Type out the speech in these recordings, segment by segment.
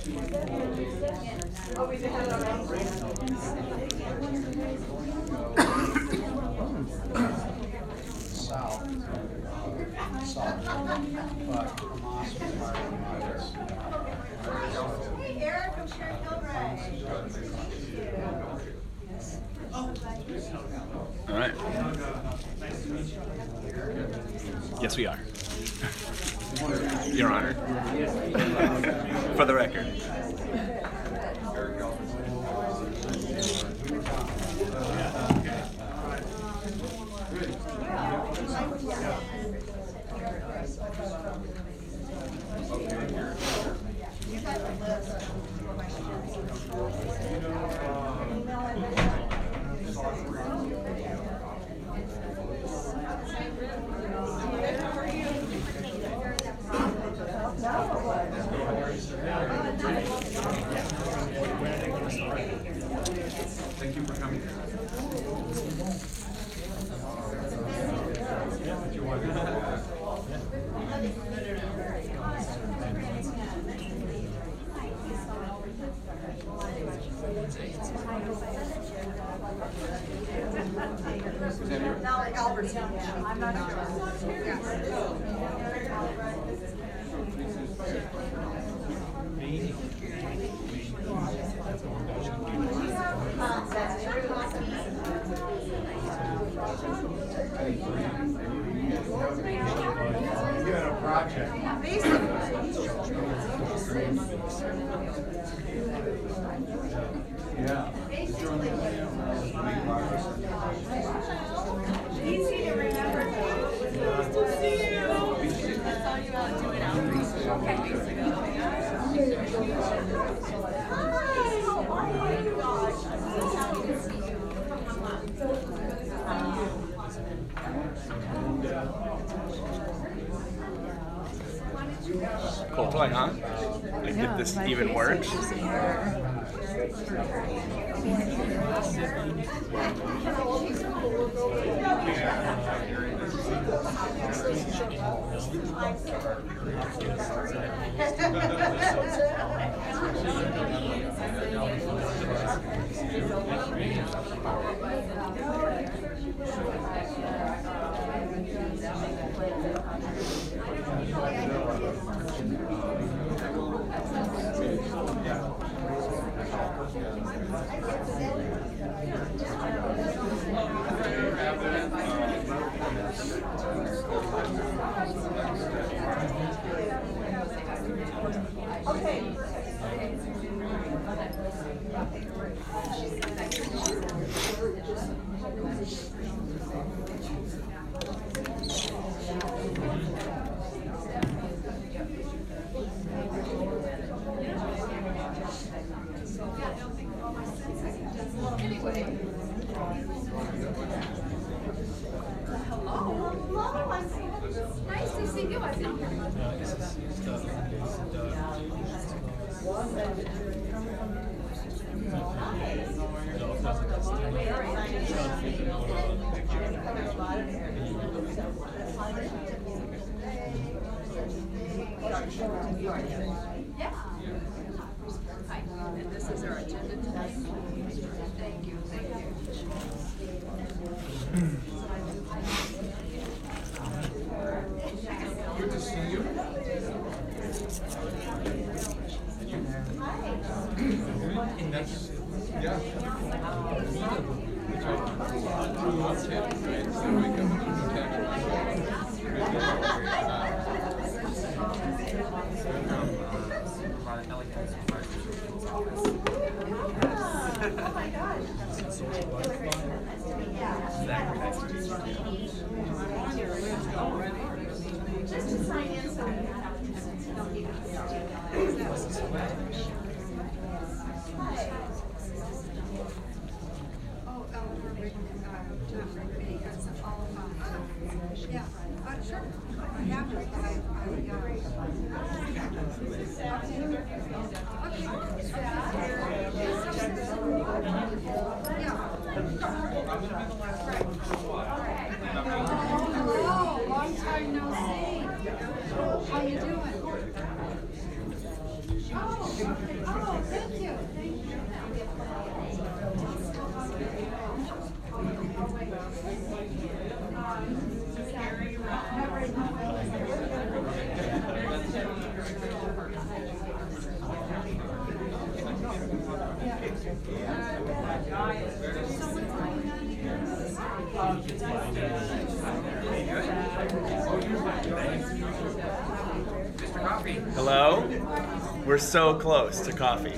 Hey, Eric from Sharon Hillray. All right. Yes, we are. Your Honor. For the record. Thank you for coming. Now like Albertson. I'm not sure. You had a project. Yeah. Easy to remember. Nice to see you. I saw you out doing outreach a couple weeks ago. Hi, how are you? I'm so happy to see you. Cool toy, huh? Like if this even works. Nice to see you. I've known her. Yeah. Hi. And this is our agenda tonight. Thank you. Thank you. Good to see you. And that's, yeah. Oh my gosh. Just to sign in so we Yeah, sure. I have to. Hello, long time no see. How you doing? Oh, Mr. Coffee. Hello? We're so close to coffee.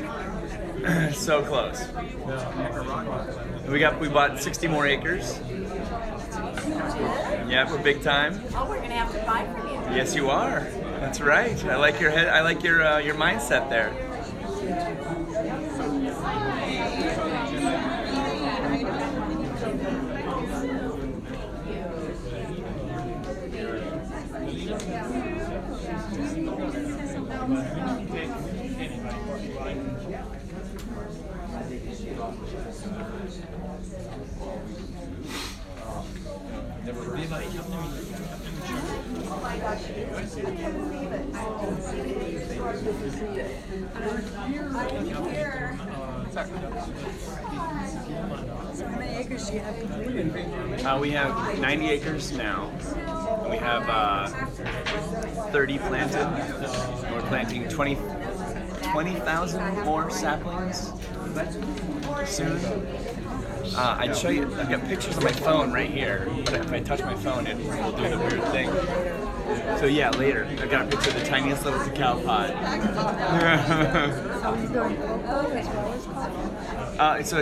So close. We bought 60 more acres. Yeah, we're big time. Oh, we're gonna have to buy from you. Yes, you are. That's right. I like your head. I like your mindset there. Oh my gosh, I can't believe it. I didn't see it in the stores to see it. I'm here. So how many acres do you have completed? We have 90 acres now. And we have 30 planted. And we're planting 20,000 more saplings soon. I'd show you. I've got pictures on my phone right here. But if I touch my phone, it will do the weird thing. So yeah, later. I've got a picture of the tiniest little cacao pod. So he's doing cocoa as well as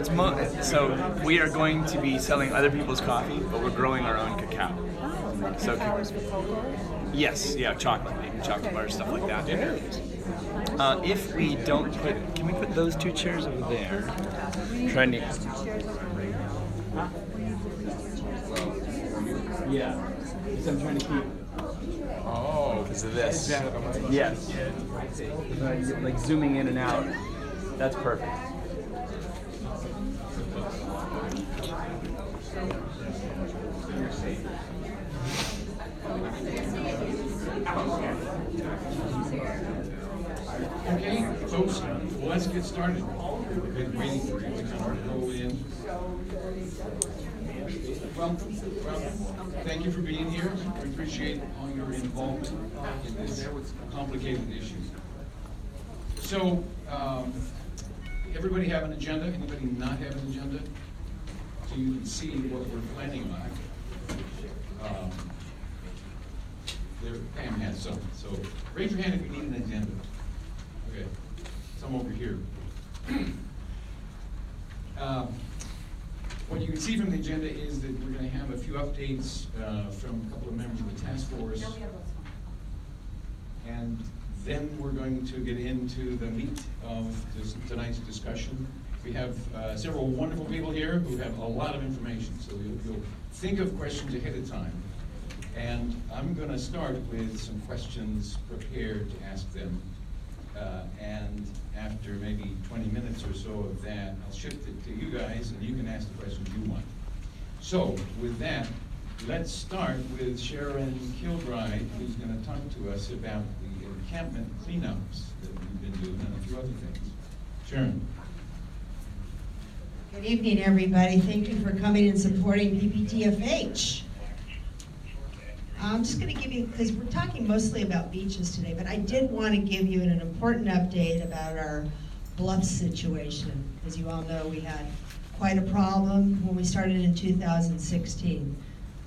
coffee? So we are going to be selling other people's coffee, but we're growing our own cacao. Like So- hours for cocoa? Yes, yeah, chocolate, making chocolate bars, stuff like that. If we don't put, can we put those two chairs over there? Trying to. Yeah, because I'm trying to keep. Oh, because of this. Yes. Like zooming in and out. That's perfect. Okay, folks, well, let's get started. We've been waiting for you to kind of roll in. Well, thank you for being here. We appreciate all your involvement in this complicated issue. So, everybody have an agenda? Anybody not have an agenda? So you can see what we're planning on. There, Pam has some. So raise your hand if you need an agenda. Okay, some over here. What you can see from the agenda is that we're going to have a few updates from a couple of members of the task force. And then we're going to get into the meat of tonight's discussion. We have several wonderful people here who have a lot of information, so you'll think of questions ahead of time. And I'm going to start with some questions prepared to ask them. And after maybe 20 minutes or so of that, I'll shift it to you guys, and you can ask the questions you want. So with that, let's start with Sharon Kilbride, who's going to talk to us about the encampment cleanups that we've been doing and a few other things. Sharon. Good evening, everybody. Thank you for coming and supporting Pptfh. I'm just going to give you, because we're talking mostly about beaches today, but I did want to give you an important update about our bluff situation. As you all know, we had quite a problem when we started in 2016.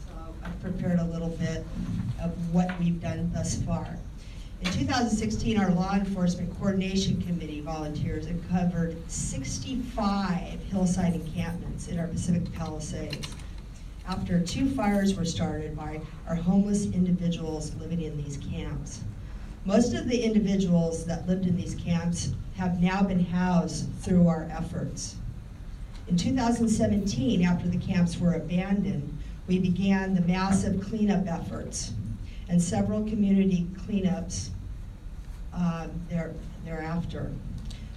So I've prepared a little bit of what we've done thus far. In 2016, our Law Enforcement Coordination Committee volunteers uncovered 65 hillside encampments in our Pacific Palisades, after 2 fires were started by our homeless individuals living in these camps. Most of the individuals that lived in these camps have now been housed through our efforts. In 2017, after the camps were abandoned, we began the massive cleanup efforts and several community cleanups thereafter.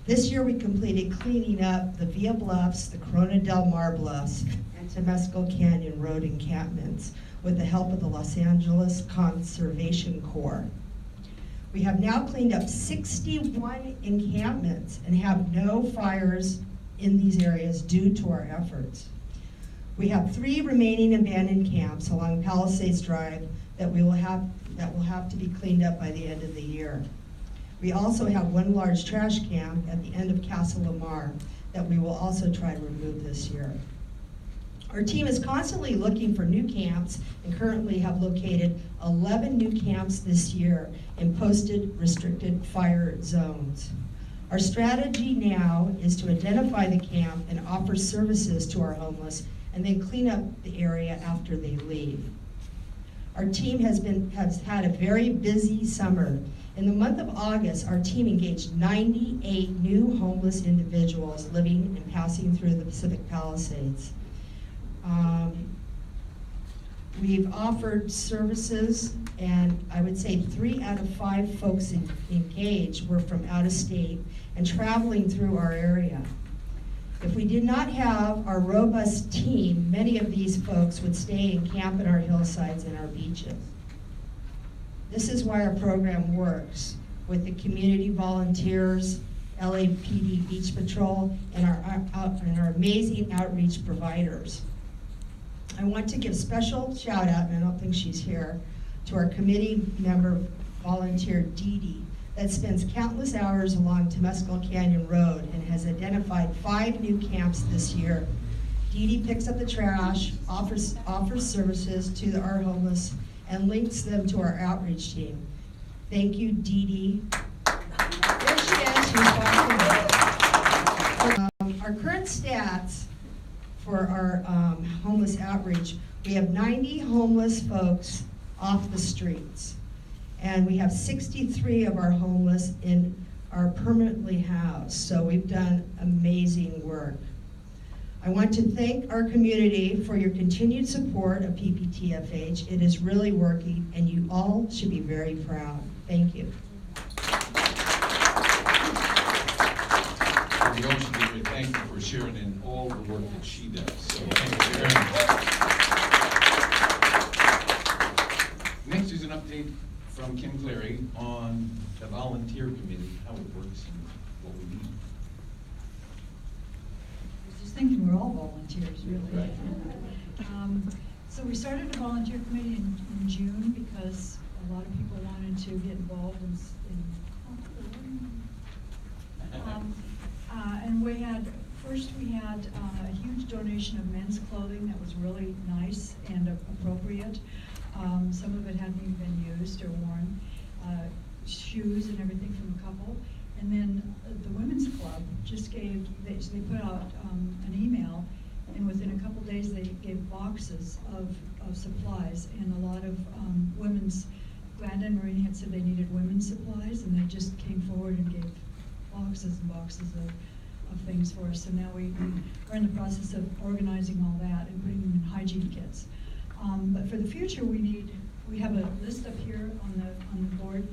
This year we completed cleaning up the Villa Bluffs, the Corona del Mar Bluffs, and Temescal Canyon Road encampments with the help of the Los Angeles Conservation Corps. We have now cleaned up 61 encampments and have no fires in these areas due to our efforts. We have 3 remaining abandoned camps along Palisades Drive that will have to be cleaned up by the end of the year. We also have 1 large trash camp at the end of Casa Lamar that we will also try to remove this year. Our team is constantly looking for new camps and currently have located 11 new camps this year in posted restricted fire zones. Our strategy now is to identify the camp and offer services to our homeless and then clean up the area after they leave. Our team has had a very busy summer. In the month of August, our team engaged 98 new homeless individuals living and passing through the Pacific Palisades. We've offered services, and I would say 3 out of 5 folks engaged were from out of state and traveling through our area. If we did not have our robust team, many of these folks would stay and camp in our hillsides and our beaches. This is why our program works, with the community volunteers, LAPD Beach Patrol, and our amazing outreach providers. I want to give special shout out, and I don't think she's here, to our committee member volunteer Dee Dee that spends countless hours along Temescal Canyon Road and has identified 5 new camps this year. Dee Dee picks up the trash, offers services to our homeless, and links them to our outreach team. Thank you, Dee Dee. There she is, she's walking. Our current stats for our homeless outreach, we have 90 homeless folks off the streets. And we have 63 of our homeless are permanently housed. So we've done amazing work. I want to thank our community for your continued support of Pptfh. It is really working, and you all should be very proud. Thank you. We all should be very thankful for Sharon and all the work that she does. So thank you very much. Next is an update from Kim Clary on the volunteer committee, how it works and what we need. I was just thinking we're all volunteers, really. Right. So we started a volunteer committee in June because a lot of people wanted to get involved in and we had a huge donation of men's clothing that was really nice and appropriate. Some of it hadn't even been used or worn, shoes and everything from a couple. And then the women's club just they put out an email, and within a couple days they gave boxes of supplies, and a lot of women's, Glenda and Marina had said they needed women's supplies, and they just came forward and gave boxes and boxes of things for us. So now we are in the process of organizing all that and putting them in hygiene kits. But for the future, we have a list up here on the board.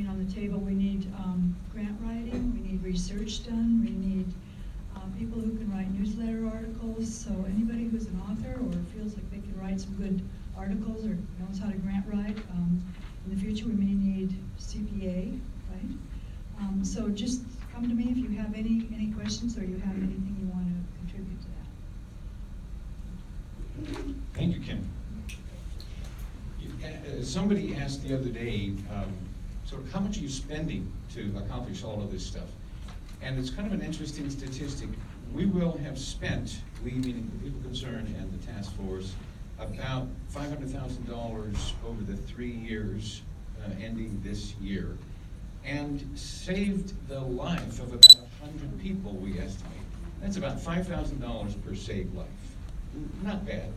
On the table, we need grant writing, we need research done, we need people who can write newsletter articles. So anybody who's an author or feels like they can write some good articles or knows how to grant write, in the future we may need CPA, right? So just come to me if you have any questions or you have anything you want to contribute to that. Thank you, Kim. Somebody asked the other day, sort of how much are you spending to accomplish all of this stuff? And it's kind of an interesting statistic. We will have spent, we meaning the people concerned and the task force, about $500,000 over the 3 years ending this year, and saved the life of about 100 people, we estimate. That's about $5,000 per saved life. Not bad.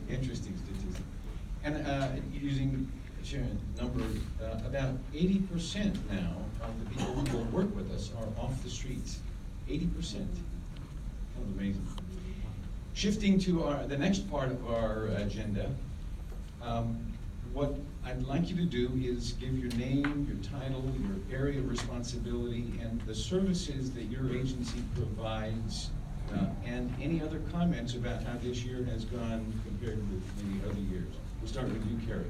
Interesting statistic. And using Sharon's number, about 80% now of the people who will work with us are off the streets. 80%. Kind of amazing. Shifting to the next part of our agenda, what I'd like you to do is give your name, your title, your area of responsibility, and the services that your agency provides, and any other comments about how this year has gone compared with many other years. We'll start with you, Carrie.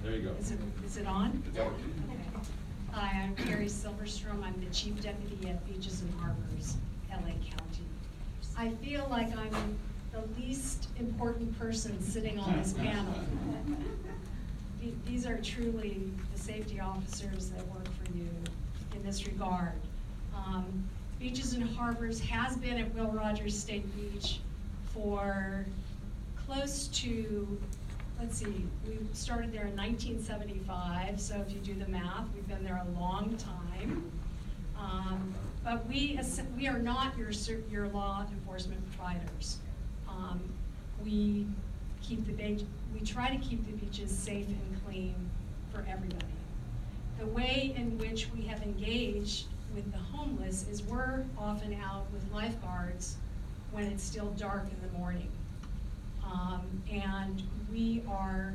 There you go. Is it on? It's on. Okay. Hi, I'm Carrie Silverstrom. I'm the Chief Deputy at Beaches and Harbors, LA County. I feel like I'm the least important person sitting on this panel. these are truly the safety officers that work for you in this regard. Beaches and Harbors has been at Will Rogers State Beach for close to, let's see, we started there in 1975, so if you do the math, we've been there a long time. But we are not your law enforcement providers. We try to keep the beaches safe and clean for everybody. The way in which we have engaged with the homeless is we're often out with lifeguards when it's still dark in the morning. And we are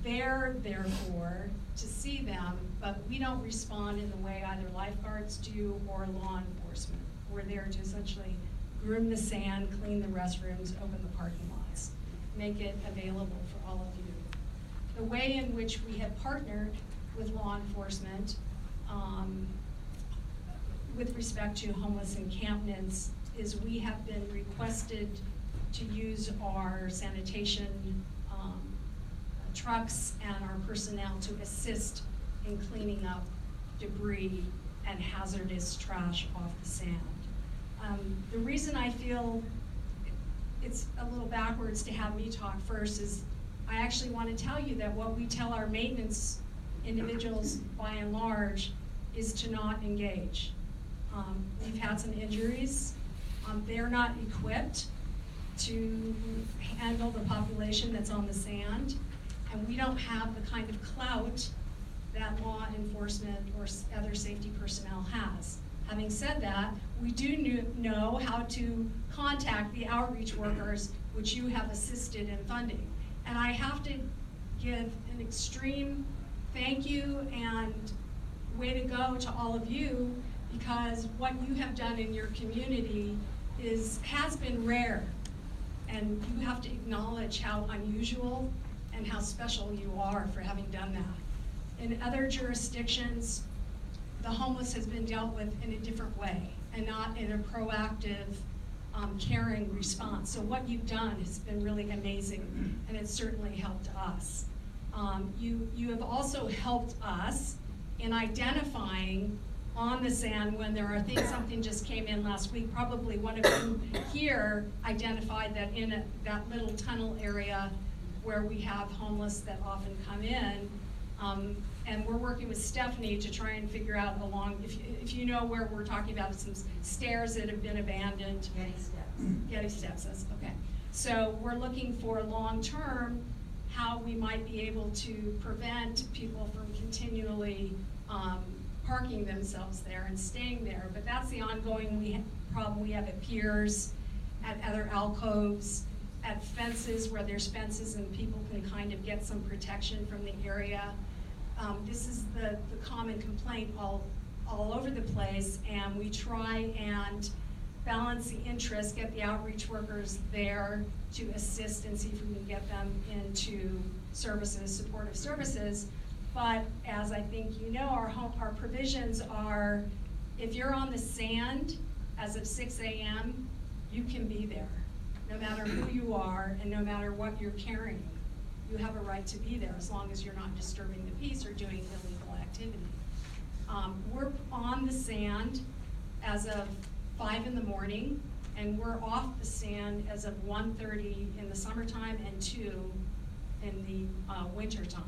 there, therefore, to see them, but we don't respond in the way either lifeguards do or law enforcement. We're there to essentially groom the sand, clean the restrooms, open the parking lots, make it available for all of you. The way in which we have partnered with law enforcement with respect to homeless encampments is we have been requested to use our sanitation trucks and our personnel to assist in cleaning up debris and hazardous trash off the sand. The reason I feel it's a little backwards to have me talk first is I actually want to tell you that what we tell our maintenance individuals by and large is to not engage. We've had some injuries. They're not equipped to handle the population that's on the sand, and we don't have the kind of clout that law enforcement or other safety personnel has. Having said that, we do know how to contact the outreach workers, which you have assisted in funding. And I have to give an extreme thank you and way to go to all of you, because what you have done in your community has been rare. And you have to acknowledge how unusual and how special you are for having done that. In other jurisdictions, the homeless has been dealt with in a different way and not in a proactive, caring response. So what you've done has been really amazing, and it's certainly helped us. You have also helped us in identifying on the sand when there are things, something just came in last week, probably one of you here identified that in that little tunnel area where we have homeless that often come in, and we're working with Stephanie to try and figure out along, if you know where we're talking about, some stairs that have been abandoned. Getty Steps, okay. So we're looking for long-term how we might be able to prevent people from continually parking themselves there and staying there. But that's the ongoing problem we have at piers, at other alcoves, at fences where there's fences and people can kind of get some protection from the area. This is the common complaint all over the place, and we try and balance the interest, get the outreach workers there to assist and see if we can get them into services, supportive services. But as I think you know, our provisions are, if you're on the sand as of 6 a.m., you can be there, no matter who you are and no matter what you're carrying. You have a right to be there as long as you're not disturbing the peace or doing illegal activity. We're on the sand as of 5 in the morning, and we're off the sand as of 1:30 in the summertime and 2 in the winter time.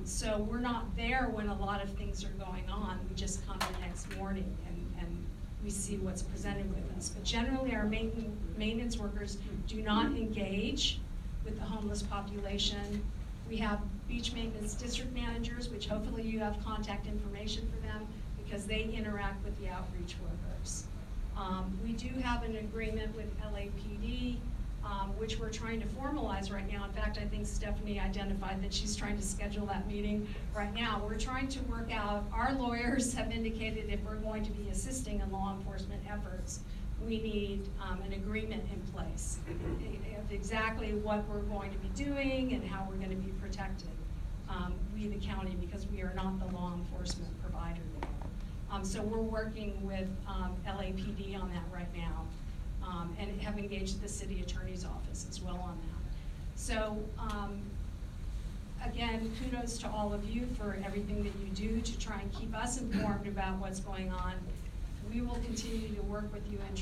So we're not there when a lot of things are going on. We just come the next morning and we see what's presented with us. But generally our maintenance workers do not engage with the homeless population. We have beach maintenance district managers, which hopefully you have contact information for them because they interact with the outreach workers. We do have an agreement with LAPD, which we're trying to formalize right now. In fact, I think Stephanie identified that she's trying to schedule that meeting right now. We're trying to work out, our lawyers have indicated if we're going to be assisting in law enforcement efforts, we need an agreement in place of exactly what we're going to be doing and how we're going to be protected, we the county, because we are not the law enforcement provider there. So we're working with LAPD on that right now, and have engaged the city attorney's office as well on that. So again, kudos to all of you for everything that you do to try and keep us informed about what's going on. We will continue to work with you and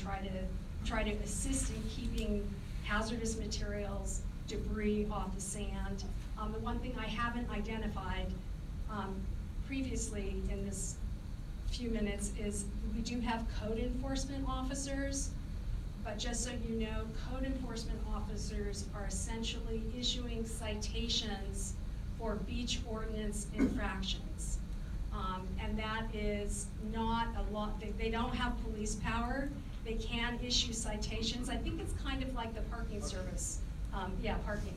try to assist in keeping hazardous materials, debris off the sand. The one thing I haven't identified previously in this few minutes is we do have code enforcement officers, but just so you know, code enforcement officers are essentially issuing citations for beach ordinance infractions. And that is not a lot, they don't have police power. They can issue citations. I think it's kind of like the parking service, parking,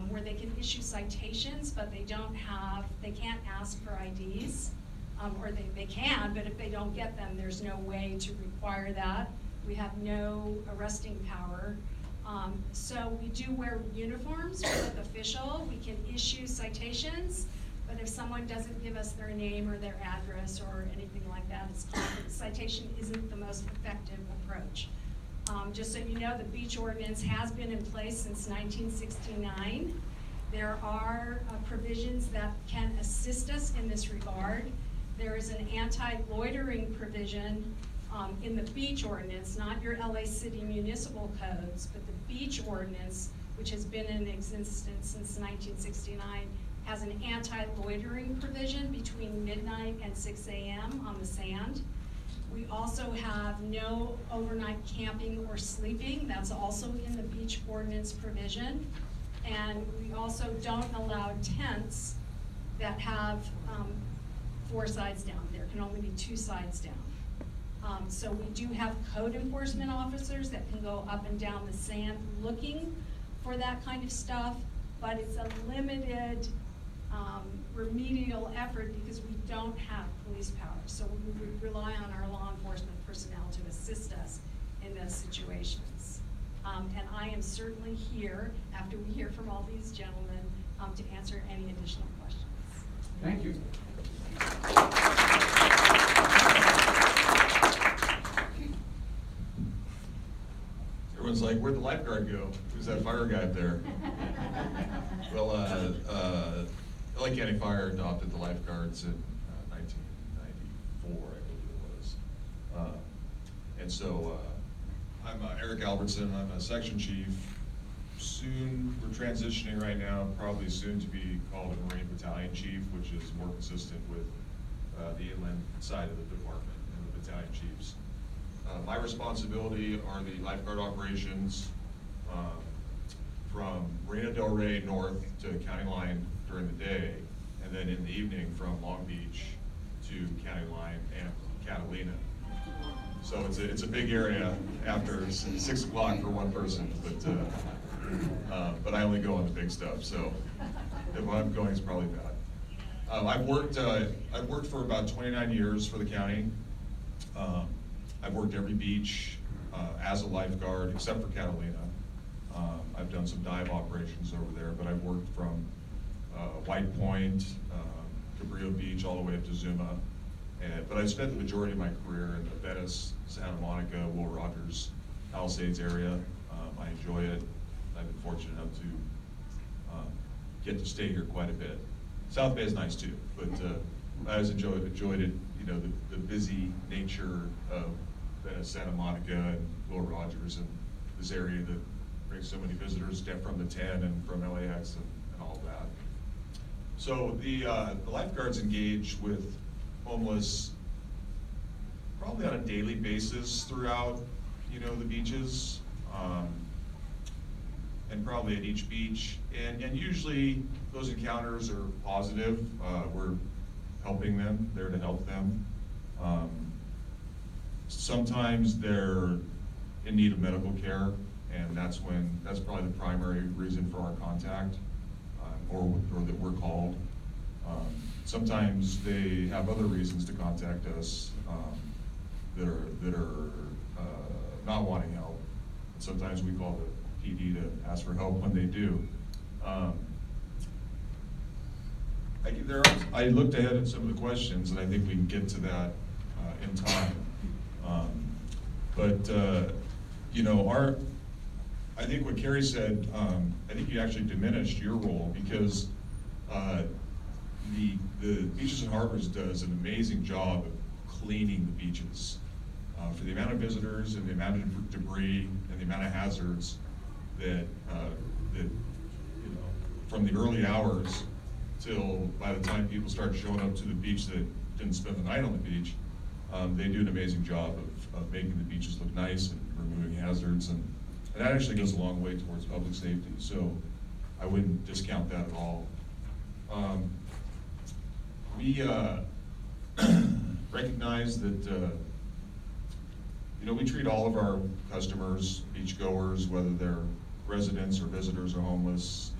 where they can issue citations, but they can't ask for IDs, or they can, but if they don't get them, there's no way to require that. We have no arresting power. So we do wear uniforms with official. We can issue citations, but if someone doesn't give us their name or their address or anything like that, citation isn't the most effective approach. Just so you know, the beach ordinance has been in place since 1969. There are provisions that can assist us in this regard. There is an anti-loitering provision in the beach ordinance, not your LA City municipal codes, but the beach ordinance, which has been in existence since 1969, has an anti-loitering provision between midnight and 6 a.m. on the sand. We also have no overnight camping or sleeping. That's also in the beach ordinance provision. And we also don't allow tents that have 4 sides down. There can only be 2 sides down. So we do have code enforcement officers that can go up and down the sand looking for that kind of stuff, but it's a limited remedial effort because we don't have police power. So we would rely on our law enforcement personnel to assist us in those situations. And I am certainly here, after we hear from all these gentlemen, to answer any additional questions. Thank you. Everyone's like, where'd the lifeguard go? Who's that fire guy up there? Well, LA County Fire adopted the lifeguards in 1994, I believe it was. And so I'm Eric Albertson. I'm a section chief. Soon, we're transitioning right now, probably soon to be called a Marine Battalion Chief, which is more consistent with the inland side of the department and the battalion chiefs. My responsibility are the lifeguard operations from Marina Del Rey north to County Line during the day, and then in the evening from Long Beach to County Line and Catalina. So it's a big area after 6 o'clock for one person, but I only go on the big stuff. So if I'm going, it's probably bad. I've worked for about 29 years for the county. I've worked every beach as a lifeguard except for Catalina. I've done some dive operations over there, but I've worked from White Point, Cabrillo Beach, all the way up to Zuma. But I've spent the majority of my career in the Venice, Santa Monica, Will Rogers, Palisades area. I enjoy it. I've been fortunate enough to get to stay here quite a bit. South Bay is nice too, but I always enjoyed it. You know, the busy nature of Venice, Santa Monica, and Will Rogers, and this area that brings so many visitors from the 10 and from LAX and all that. So the lifeguards engage with homeless probably on a daily basis throughout, the beaches, and probably at each beach. And usually those encounters are positive. We're helping them, there to help them. Sometimes they're in need of medical care, and that's probably the primary reason for our contact, or that we're called. Sometimes they have other reasons to contact us that are not wanting help. And sometimes we call the PD to ask for help when they do. I looked ahead at some of the questions, and I think we can get to that in time. I think what Carrie said, I think you actually diminished your role, because The Beaches and Harbors does an amazing job of cleaning the beaches. For the amount of visitors and the amount of debris and the amount of hazards that from the early hours till by the time people start showing up to the beach that didn't spend the night on the beach, they do an amazing job of making the beaches look nice and removing hazards, and that actually goes a long way towards public safety. So I wouldn't discount that at all. We recognize that we treat all of our customers, beachgoers, whether they're residents or visitors or homeless,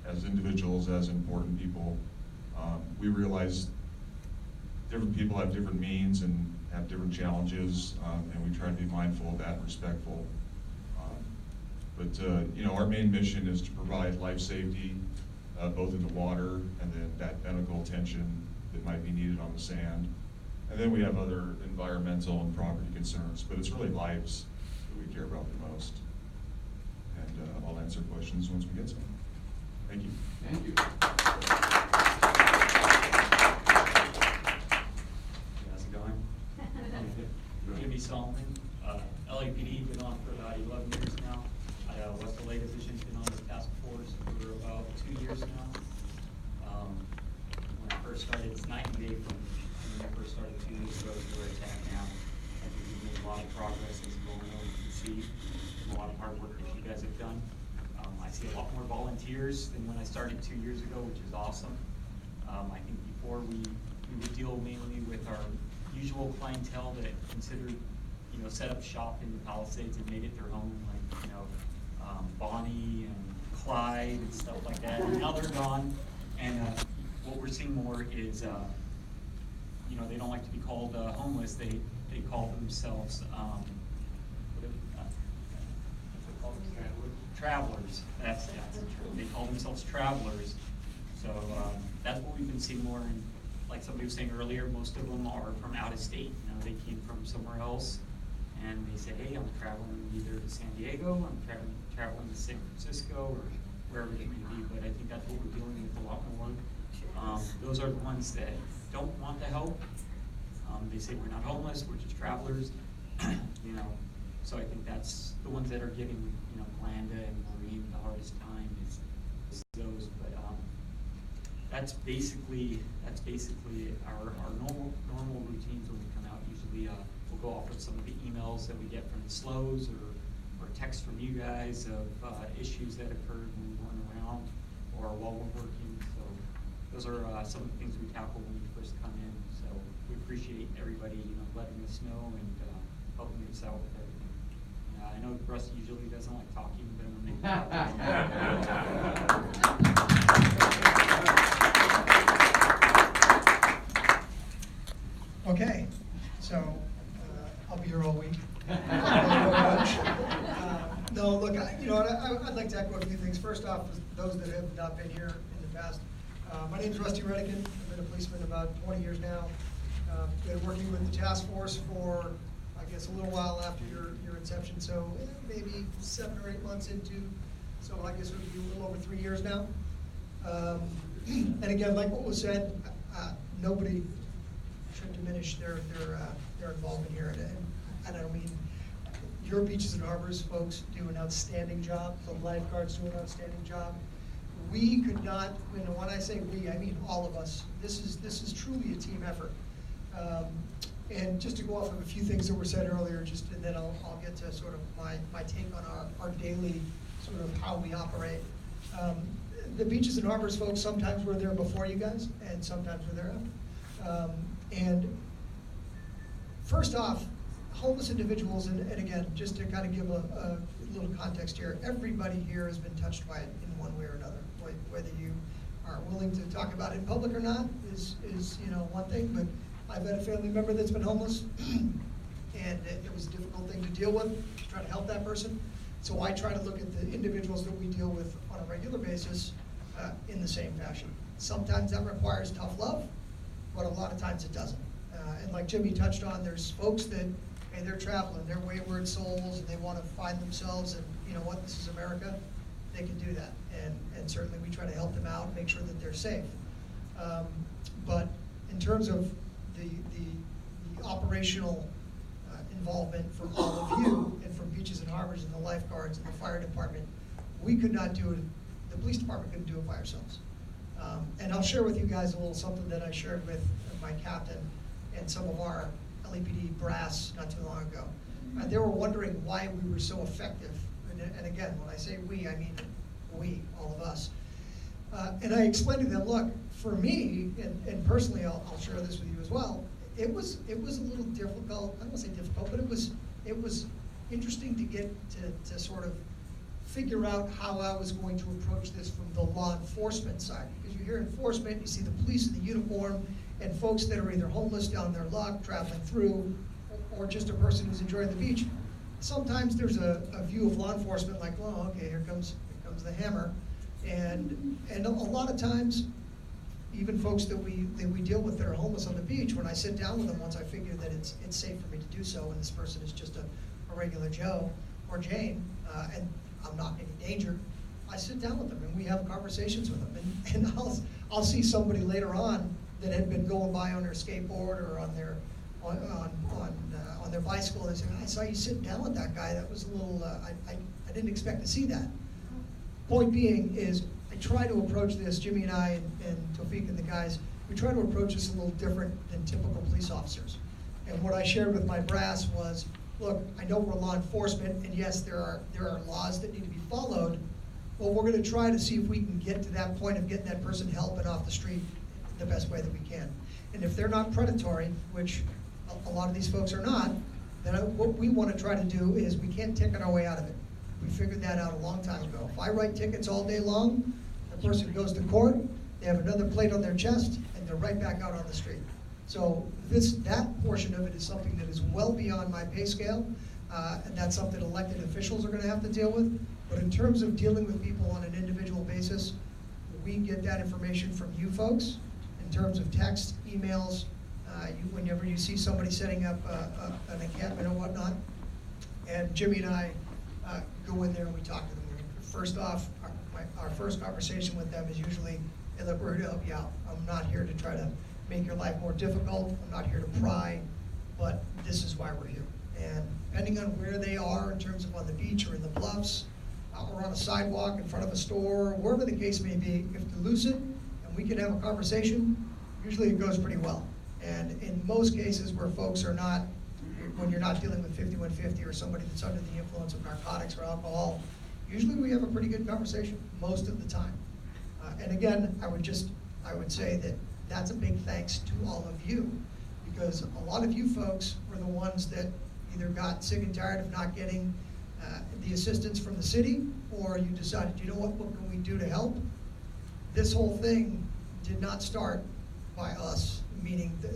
as individuals, as important people. We realize different people have different means and have different challenges, and we try to be mindful of that and respectful. But our main mission is to provide life safety, both in the water and then that medical attention that might be needed on the sand. And then we have other environmental and property concerns, but it's really lives that we care about the most. And I'll answer questions once we get to them. Thank you. Thank you. How's it going? Jimmy Solomon, LAPD, been on for about 11 years now. West LA Division's been on the task force for about 2 years now. When I first started, it's night and day from when I first started 2 years ago to where it's at now. I think we've made a lot of progress as going on. You can see a lot of hard work that you guys have done. I see a lot more volunteers than when I started 2 years ago, which is awesome. I think before we would deal mainly with our usual clientele that considered, set up shop in the Palisades and made it their home, like, Bonnie and Clyde and stuff like that. And now they're gone. And what we're seeing more is, they don't like to be called homeless. They call themselves, travelers. That's true. They call themselves travelers. So that's what we've been seeing more. And like somebody was saying earlier, most of them are from out of state. They came from somewhere else, and they say, hey, I'm traveling either to San Diego, I'm traveling to San Francisco, or wherever it may be. But I think that's what we're dealing with a lot more. Those are the ones that don't want the help. They say we're not homeless, we're just travelers. So I think that's the ones that are giving, Glenda and Maureen the hardest time is those. But that's basically our normal routines when we come out. Usually we'll go off with some of the emails that we get from the SLOs or texts from you guys of issues that occurred when we weren't around or while we're working. So those are some of the things we tackle when we first come in. So we appreciate everybody, letting us know and helping us out with everything. I know Russ usually doesn't like talking, but I'm going to make Okay, so I'll be here all week. No, look, I'd like to echo a few things. First off, those that have not been here in the past, my name's Rusty Redican. I've been a policeman about 20 years now. Been working with the task force for, I guess, a little while after your inception, so maybe 7 or 8 months into, so I guess it would be a little over 3 years now. And again, like what was said, nobody should diminish their involvement here, and I don't mean your Beaches and Harbors folks do an outstanding job. The lifeguards do an outstanding job. We could not, when I say we, I mean all of us. This is truly a team effort. And just to go off of a few things that were said earlier, and then I'll get to sort of my take on our daily sort of how we operate. The Beaches and Harbors folks, sometimes we're there before you guys, and sometimes we're there after. And first off, homeless individuals, and again, just to kind of give a little context here, everybody here has been touched by it in one way or another. Whether you are willing to talk about it in public or not is one thing, but I've had a family member that's been homeless, and it was a difficult thing to deal with, to try to help that person. So I try to look at the individuals that we deal with on a regular basis in the same fashion. Sometimes that requires tough love, but a lot of times it doesn't. And like Jimmy touched on, there's folks that, hey, they're traveling, they're wayward souls, and they want to find themselves, and you know what, this is America. they can do that. And certainly we try to help them out, make sure that they're safe. But in terms of the operational involvement for all of you and from Beaches and Harbors and the lifeguards and the fire department, we could not do it, the police department couldn't do it by ourselves. And I'll share with you guys a little something that I shared with my captain and some of our LAPD brass not too long ago. They were wondering why we were so effective. And again, when I say we, I mean we, all of us. And I explained to them, look, for me, and personally, I'll share this with you as well, it was a little difficult. I don't want to say difficult, but it was interesting to get to sort of figure out how I was going to approach this from the law enforcement side. Because you hear enforcement, you see the police in the uniform, and folks that are either homeless down their luck, traveling through, or just a person who's enjoying the beach. Sometimes there's a view of law enforcement like, well, okay, here comes the hammer. And a lot of times, even folks that we deal with that are homeless on the beach, when I sit down with them, once I figure that it's safe for me to do so, and this person is just a regular Joe or Jane, and I'm not in any danger, I sit down with them and we have conversations with them. And I'll see somebody later on that had been going by on their skateboard or on their bicycle, and say, I saw you sitting down with that guy. That was a little, I didn't expect to see that. Point being is, I try to approach this, Jimmy and I and Tofik and the guys, we try to approach this a little different than typical police officers. And what I shared with my brass was, look, I know we're law enforcement, and yes, there are laws that need to be followed, but we're going to try to see if we can get to that point of getting that person help and off the street the best way that we can. And if they're not predatory, which a lot of these folks are not, then what we want to try to do is, we can't ticket our way out of it. We figured that out a long time ago. If I write tickets all day long, the person goes to court, they have another plate on their chest, and they're right back out on the street. So that portion of it is something that is well beyond my pay scale, and that's something elected officials are going to have to deal with. But in terms of dealing with people on an individual basis, we get that information from you folks in terms of text, emails, whenever you see somebody setting up an encampment or whatnot. And Jimmy and I go in there and we talk to them. First off, our first conversation with them is usually, hey, look, we're here to help you out. I'm not here to try to make your life more difficult. I'm not here to pry, but this is why we're here. And depending on where they are in terms of on the beach or in the bluffs, or on a sidewalk in front of a store, wherever the case may be, if they're lucid and we can have a conversation, usually it goes pretty well. And in most cases where folks are not, when you're not dealing with 5150 or somebody that's under the influence of narcotics or alcohol, usually we have a pretty good conversation most of the time. And again, I would say that that's a big thanks to all of you, because a lot of you folks were the ones that either got sick and tired of not getting the assistance from the city, or you decided, you know what can we do to help? This whole thing did not start by us, meaning the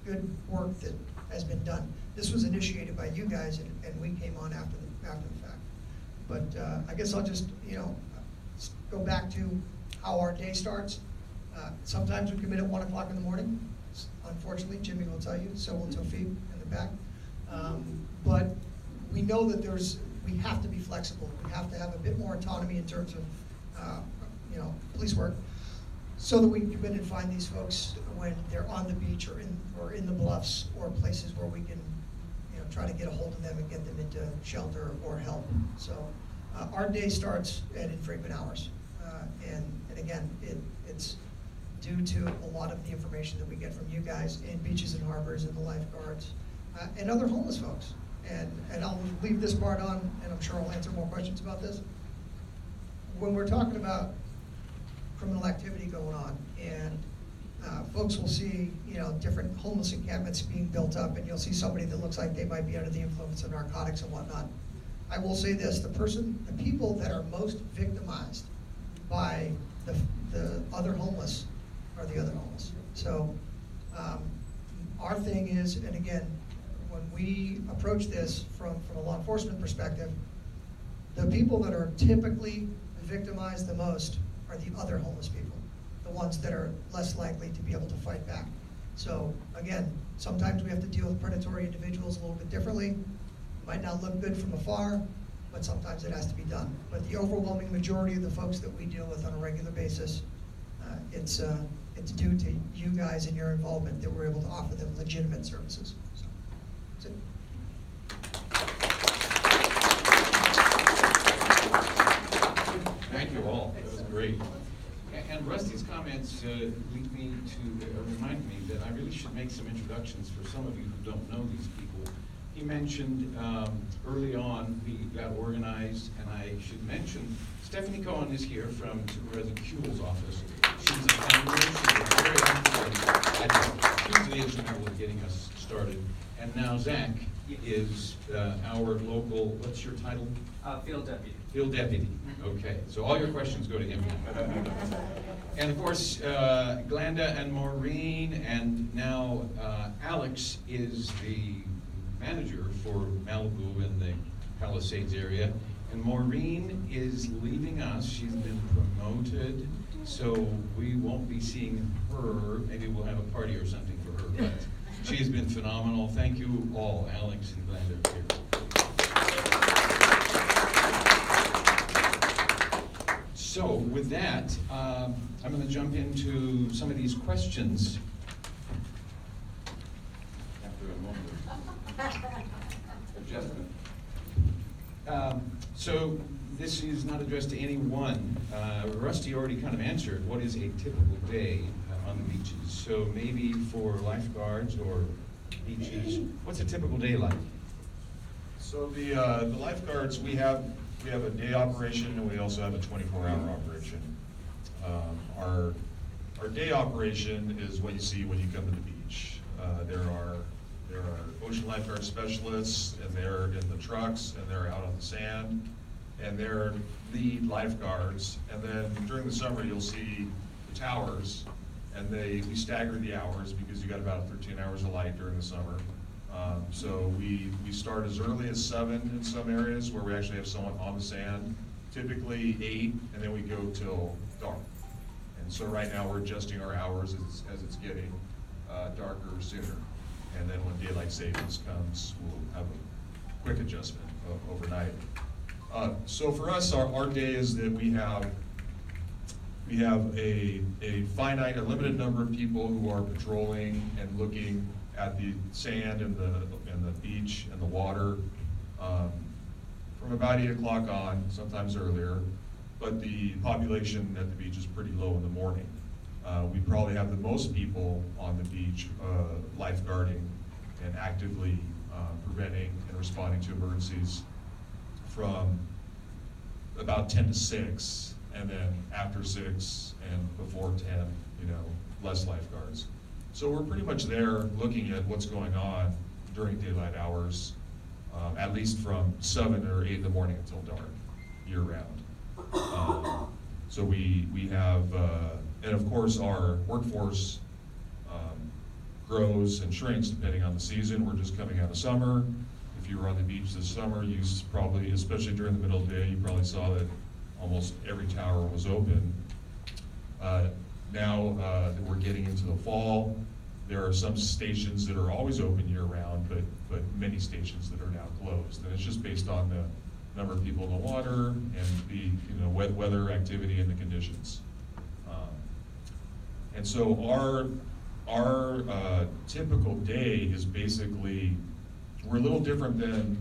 good work that has been done. This was initiated by you guys, and we came on after the fact. But I guess I'll just, go back to how our day starts. Sometimes we come in at 1 o'clock in the morning. Unfortunately, Jimmy will tell you, so will Tofik in the back. But we know that we have to be flexible. We have to have a bit more autonomy in terms of, police work, so that we can come in and find these folks when they're on the beach or in the bluffs or places where we can, try to get a hold of them and get them into shelter or help. So our day starts at infrequent hours, and again, it's due to a lot of the information that we get from you guys in Beaches and Harbors and the lifeguards and other homeless folks. And I'll leave this part on, and I'm sure I'll answer more questions about this. When we're talking about criminal activity going on, and folks will see, different homeless encampments being built up, and you'll see somebody that looks like they might be under the influence of narcotics and whatnot. I will say this, the people that are most victimized by the other homeless are the other homeless. So our thing is, and again, when we approach this from a law enforcement perspective, the people that are typically victimized the most are the other homeless people, the ones that are less likely to be able to fight back. So again, sometimes we have to deal with predatory individuals a little bit differently. Might not look good from afar, but sometimes it has to be done. But the overwhelming majority of the folks that we deal with on a regular basis, it's due to you guys and your involvement that we're able to offer them legitimate services. So, that's it. Thank you all. That was great. And Rusty's comments lead me to remind me that I really should make some introductions for some of you who don't know these people. He mentioned early on we got organized, and I should mention Stephanie Cohen is here from Supervisor Kuehl's office. She's a founder. She's a very active, hugely instrumental in getting us started. And now Zach is our local, what's your title? Field deputy. Field deputy. Okay, so all your questions go to him. And of course, Glenda and Maureen, and now Alex is the manager for Malibu and the Palisades area. And Maureen is leaving us. She's been promoted, so we won't be seeing her. Maybe we'll have a party or something for her, but she's been phenomenal. Thank you all, Alex and Glenda here. So with that, I'm going to jump into some of these questions. After a moment of adjustment. So this is not addressed to anyone. Rusty already kind of answered what is a typical day on the beaches. So maybe for lifeguards or beaches, what's a typical day like? So the lifeguards, we have a day operation, and we also have a 24-hour operation. Our day operation is what you see when you come to the beach. There are ocean lifeguard specialists, and they're in the trucks, and they're out on the sand, and they're lead lifeguards. And then during the summer, you'll see the towers, and we stagger the hours because you got about 13 hours of light during the summer. So we start as early as 7 in some areas where we actually have someone on the sand, typically 8, and then we go till dark. And so right now we're adjusting our hours as it's getting darker sooner. And then when daylight savings comes, we'll have a quick adjustment overnight. So for us, our day is that we have a finite, a limited number of people who are patrolling and looking at the sand and the beach and the water from about 8 o'clock on, sometimes earlier. But the population at the beach is pretty low in the morning. We probably have the most people on the beach lifeguarding and actively preventing and responding to emergencies from about 10 to 6, and then after 6 and before 10, less lifeguards. So we're pretty much there looking at what's going on during daylight hours, at least from 7 or 8 in the morning until dark, year round. So we have, and of course our workforce grows and shrinks depending on the season. We're just coming out of summer. If you were on the beach this summer, you probably, especially during the middle of the day, you probably saw that almost every tower was open. Now that we're getting into the fall, there are some stations that are always open year-round, but many stations that are now closed. And it's just based on the number of people in the water and the weather activity and the conditions. And so our typical day is basically, we're a little different than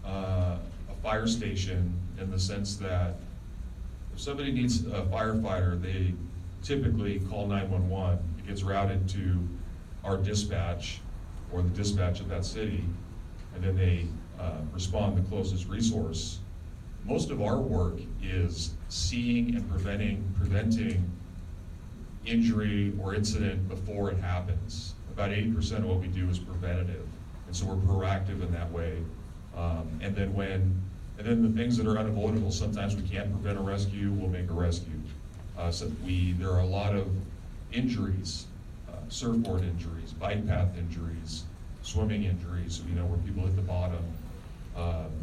a fire station in the sense that if somebody needs a firefighter, they typically call 911. It gets routed to our dispatch or the dispatch of that city, and then they respond the closest resource. Most of our work is seeing and preventing injury or incident before it happens. About 80% of what we do is preventative, and so we're proactive in that way. And then the things that are unavoidable, sometimes we can't prevent a rescue, we'll make a rescue. There are a lot of injuries, surfboard injuries, bike path injuries, swimming injuries, where people hit the bottom,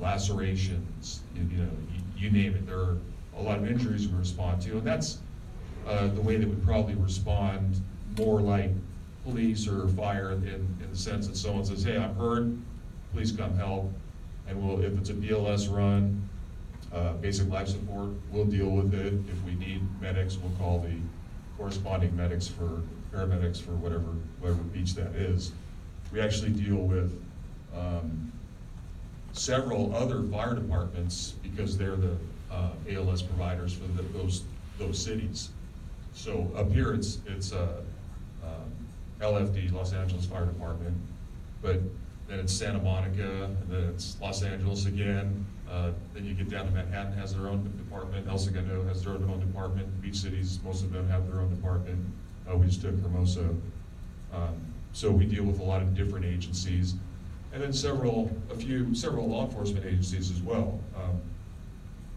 lacerations, you name it. There are a lot of injuries we respond to, and that's the way that we probably respond more like police or fire in the sense that someone says, hey, I'm hurt, please come help. And if it's a BLS run, basic life support, we'll deal with it. If we need medics, we'll call the corresponding medics for paramedics for whatever beach that is. We actually deal with several other fire departments because they're the ALS providers for those cities. So up here it's LFD, Los Angeles Fire Department, but then it's Santa Monica, and then it's Los Angeles again. Then you get down to Manhattan, has their own department. El Segundo has their own department. Beach cities, most of them have their own department. We just took Hermosa. So we deal with a lot of different agencies, and then several law enforcement agencies as well.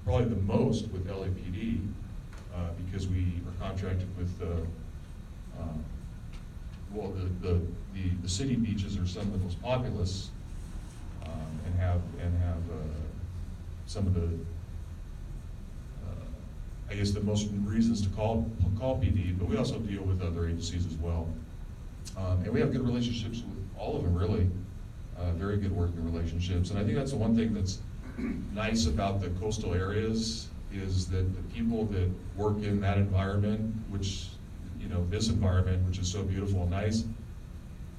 Probably the most with LAPD because we are contracted with the city beaches are some of the most populous and have some of the I guess the most reasons to call PD, but we also deal with other agencies as well. And we have good relationships with all of them, really. Very good working relationships. And I think that's the one thing that's nice about the coastal areas is that the people that work in that environment, which, you know, this environment, which is so beautiful and nice,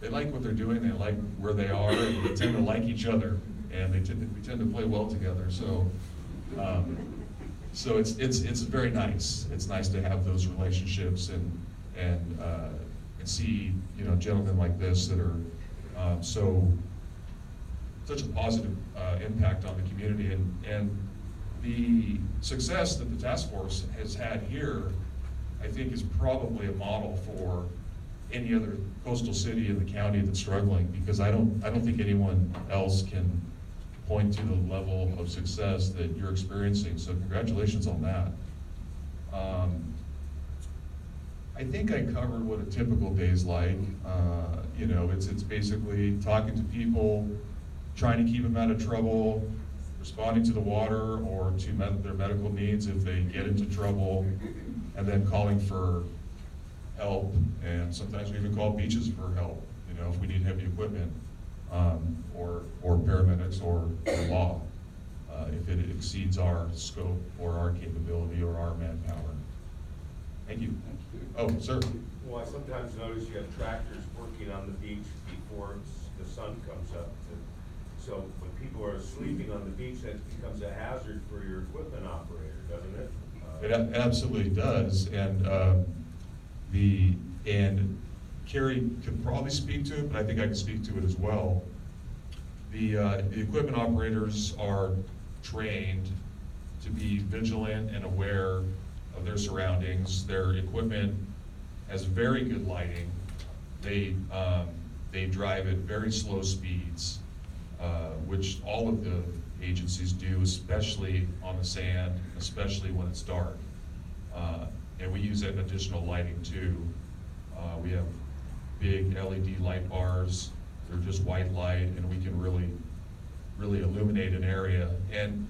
they like what they're doing, they like where they are, and they tend to like each other, and we tend to play well together. So, so it's very nice. It's nice to have those relationships and see, you know, gentlemen like this that are such a positive impact on the community, and the success that the task force has had here, I think, is probably a model for any other coastal city in the county that's struggling, because I don't think anyone else can point to the level of success that you're experiencing. So congratulations on that. I think I covered what a typical day's like. You know, it's basically talking to people, trying to keep them out of trouble, responding to the water or to their medical needs if they get into trouble, and then calling for help. And sometimes we even call beaches for help, you know, if we need heavy equipment, or paramedics or law, if it exceeds our scope or our capability or our manpower. Thank you. Oh, sir. Well, I sometimes notice you have tractors working on the beach before the sun comes up. So when people are sleeping on the beach, that becomes a hazard for your equipment operator, doesn't it? It absolutely does, and Carrie could probably speak to it, but I think I can speak to it as well. The equipment operators are trained to be vigilant and aware of their surroundings. Their equipment has very good lighting. They drive at very slow speeds, which all of the agencies do, especially on the sand, especially when it's dark. And we use that in additional lighting too. We have big LED light bars. They're just white light, and we can really illuminate an area. And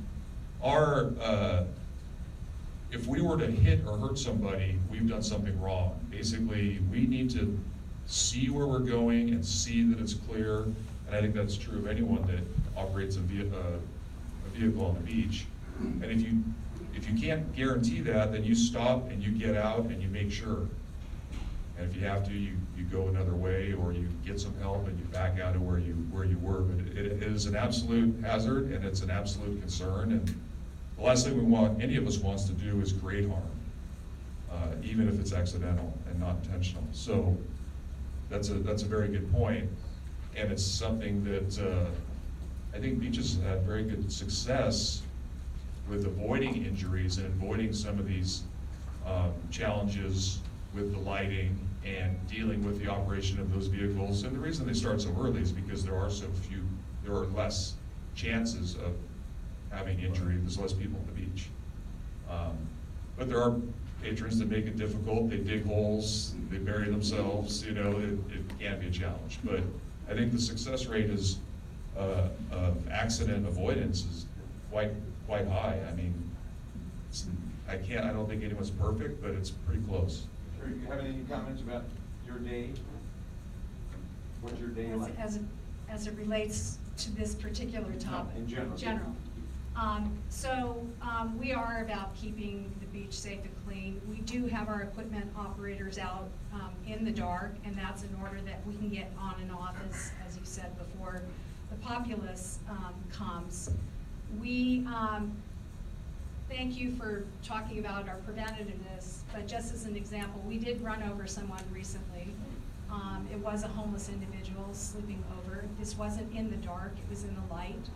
if we were to hit or hurt somebody, we've done something wrong. Basically, we need to see where we're going and see that it's clear. And I think that's true of anyone that operates a vehicle on the beach. And if you can't guarantee that, then you stop and you get out and you make sure. And if you have to, you go another way, or you get some help and you back out of where you were. But it is an absolute hazard, and it's an absolute concern. And the last thing any of us wants to do is create harm, even if it's accidental and not intentional. So that's a very good point, and it's something that I think beaches have had very good success with avoiding injuries and avoiding some of these challenges with the lighting and dealing with the operation of those vehicles. And the reason they start so early is because there are less chances of having injury. There's less people on the beach. But there are patrons that make it difficult. They dig holes, they bury themselves, you know, it can be a challenge. But I think the success rate of accident avoidance is quite high. I mean, I don't think anyone's perfect, but it's pretty close. Do you have any comments about your day? What's your day like? As it relates to this particular topic? In general. We are about keeping the beach safe and clean. We do have our equipment operators out in the dark, and that's in order that we can get on and off, as you said before, the populace comes. We thank you for talking about our preventativeness, but just as an example, we did run over someone recently. It was a homeless individual sleeping over. This wasn't in the dark, it was in the light,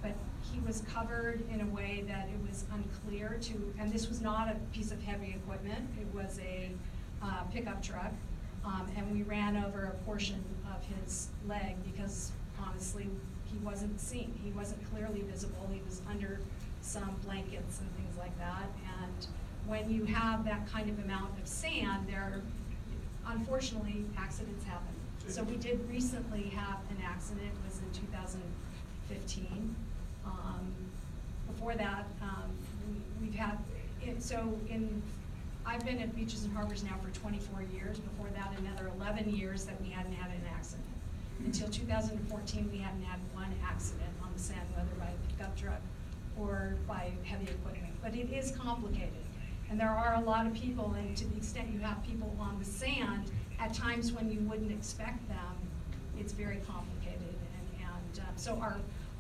but he was covered in a way that it was unclear to, and this was not a piece of heavy equipment, it was a pickup truck, and we ran over a portion of his leg because honestly, he wasn't seen. He wasn't clearly visible. He was under some blankets and things like that, and when you have that kind of amount of sand, unfortunately, accidents happen. So we did recently have an accident, it was in 2015. Before that, we've had, I've been at Beaches and Harbors now for 24 years. Before that, another 11 years that we hadn't had an accident. Until 2014, we hadn't had one accident on the sand, whether by a pickup truck or by heavy equipment. But it is complicated. And there are a lot of people, and to the extent you have people on the sand, at times when you wouldn't expect them, it's very complicated. So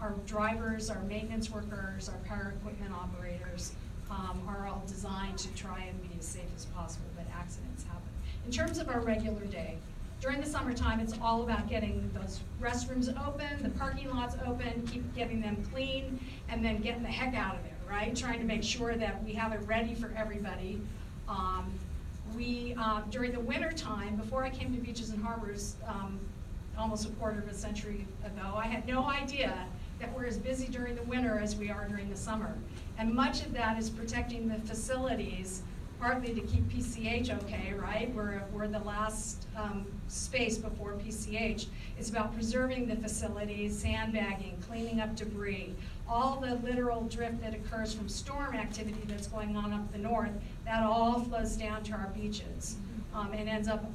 our drivers, our maintenance workers, our power equipment operators are all designed to try and be as safe as possible, but accidents happen. In terms of our regular day, during the summertime, it's all about getting those restrooms open, the parking lots open, keep getting them clean, and then getting the heck out of there, right? Trying to make sure that we have it ready for everybody. During the winter time, before I came to Beaches and Harbors, almost a quarter of a century ago, I had no idea that we're as busy during the winter as we are during the summer. And much of that is protecting the facilities, partly to keep PCH okay, right? We're the last space before PCH. It's about preserving the facilities, sandbagging, cleaning up debris, all the literal drift that occurs from storm activity that's going on up the north, that all flows down to our beaches and ends up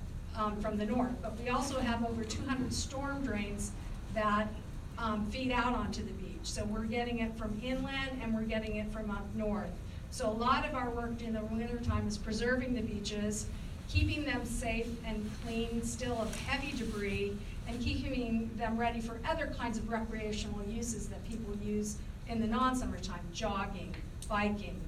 from the north. But we also have over 200 storm drains that feed out onto the beach. So we're getting it from inland and we're getting it from up north. So a lot of our work in the wintertime is preserving the beaches, keeping them safe and clean still of heavy debris, and keeping them ready for other kinds of recreational uses that people use in the non-summertime, jogging, biking,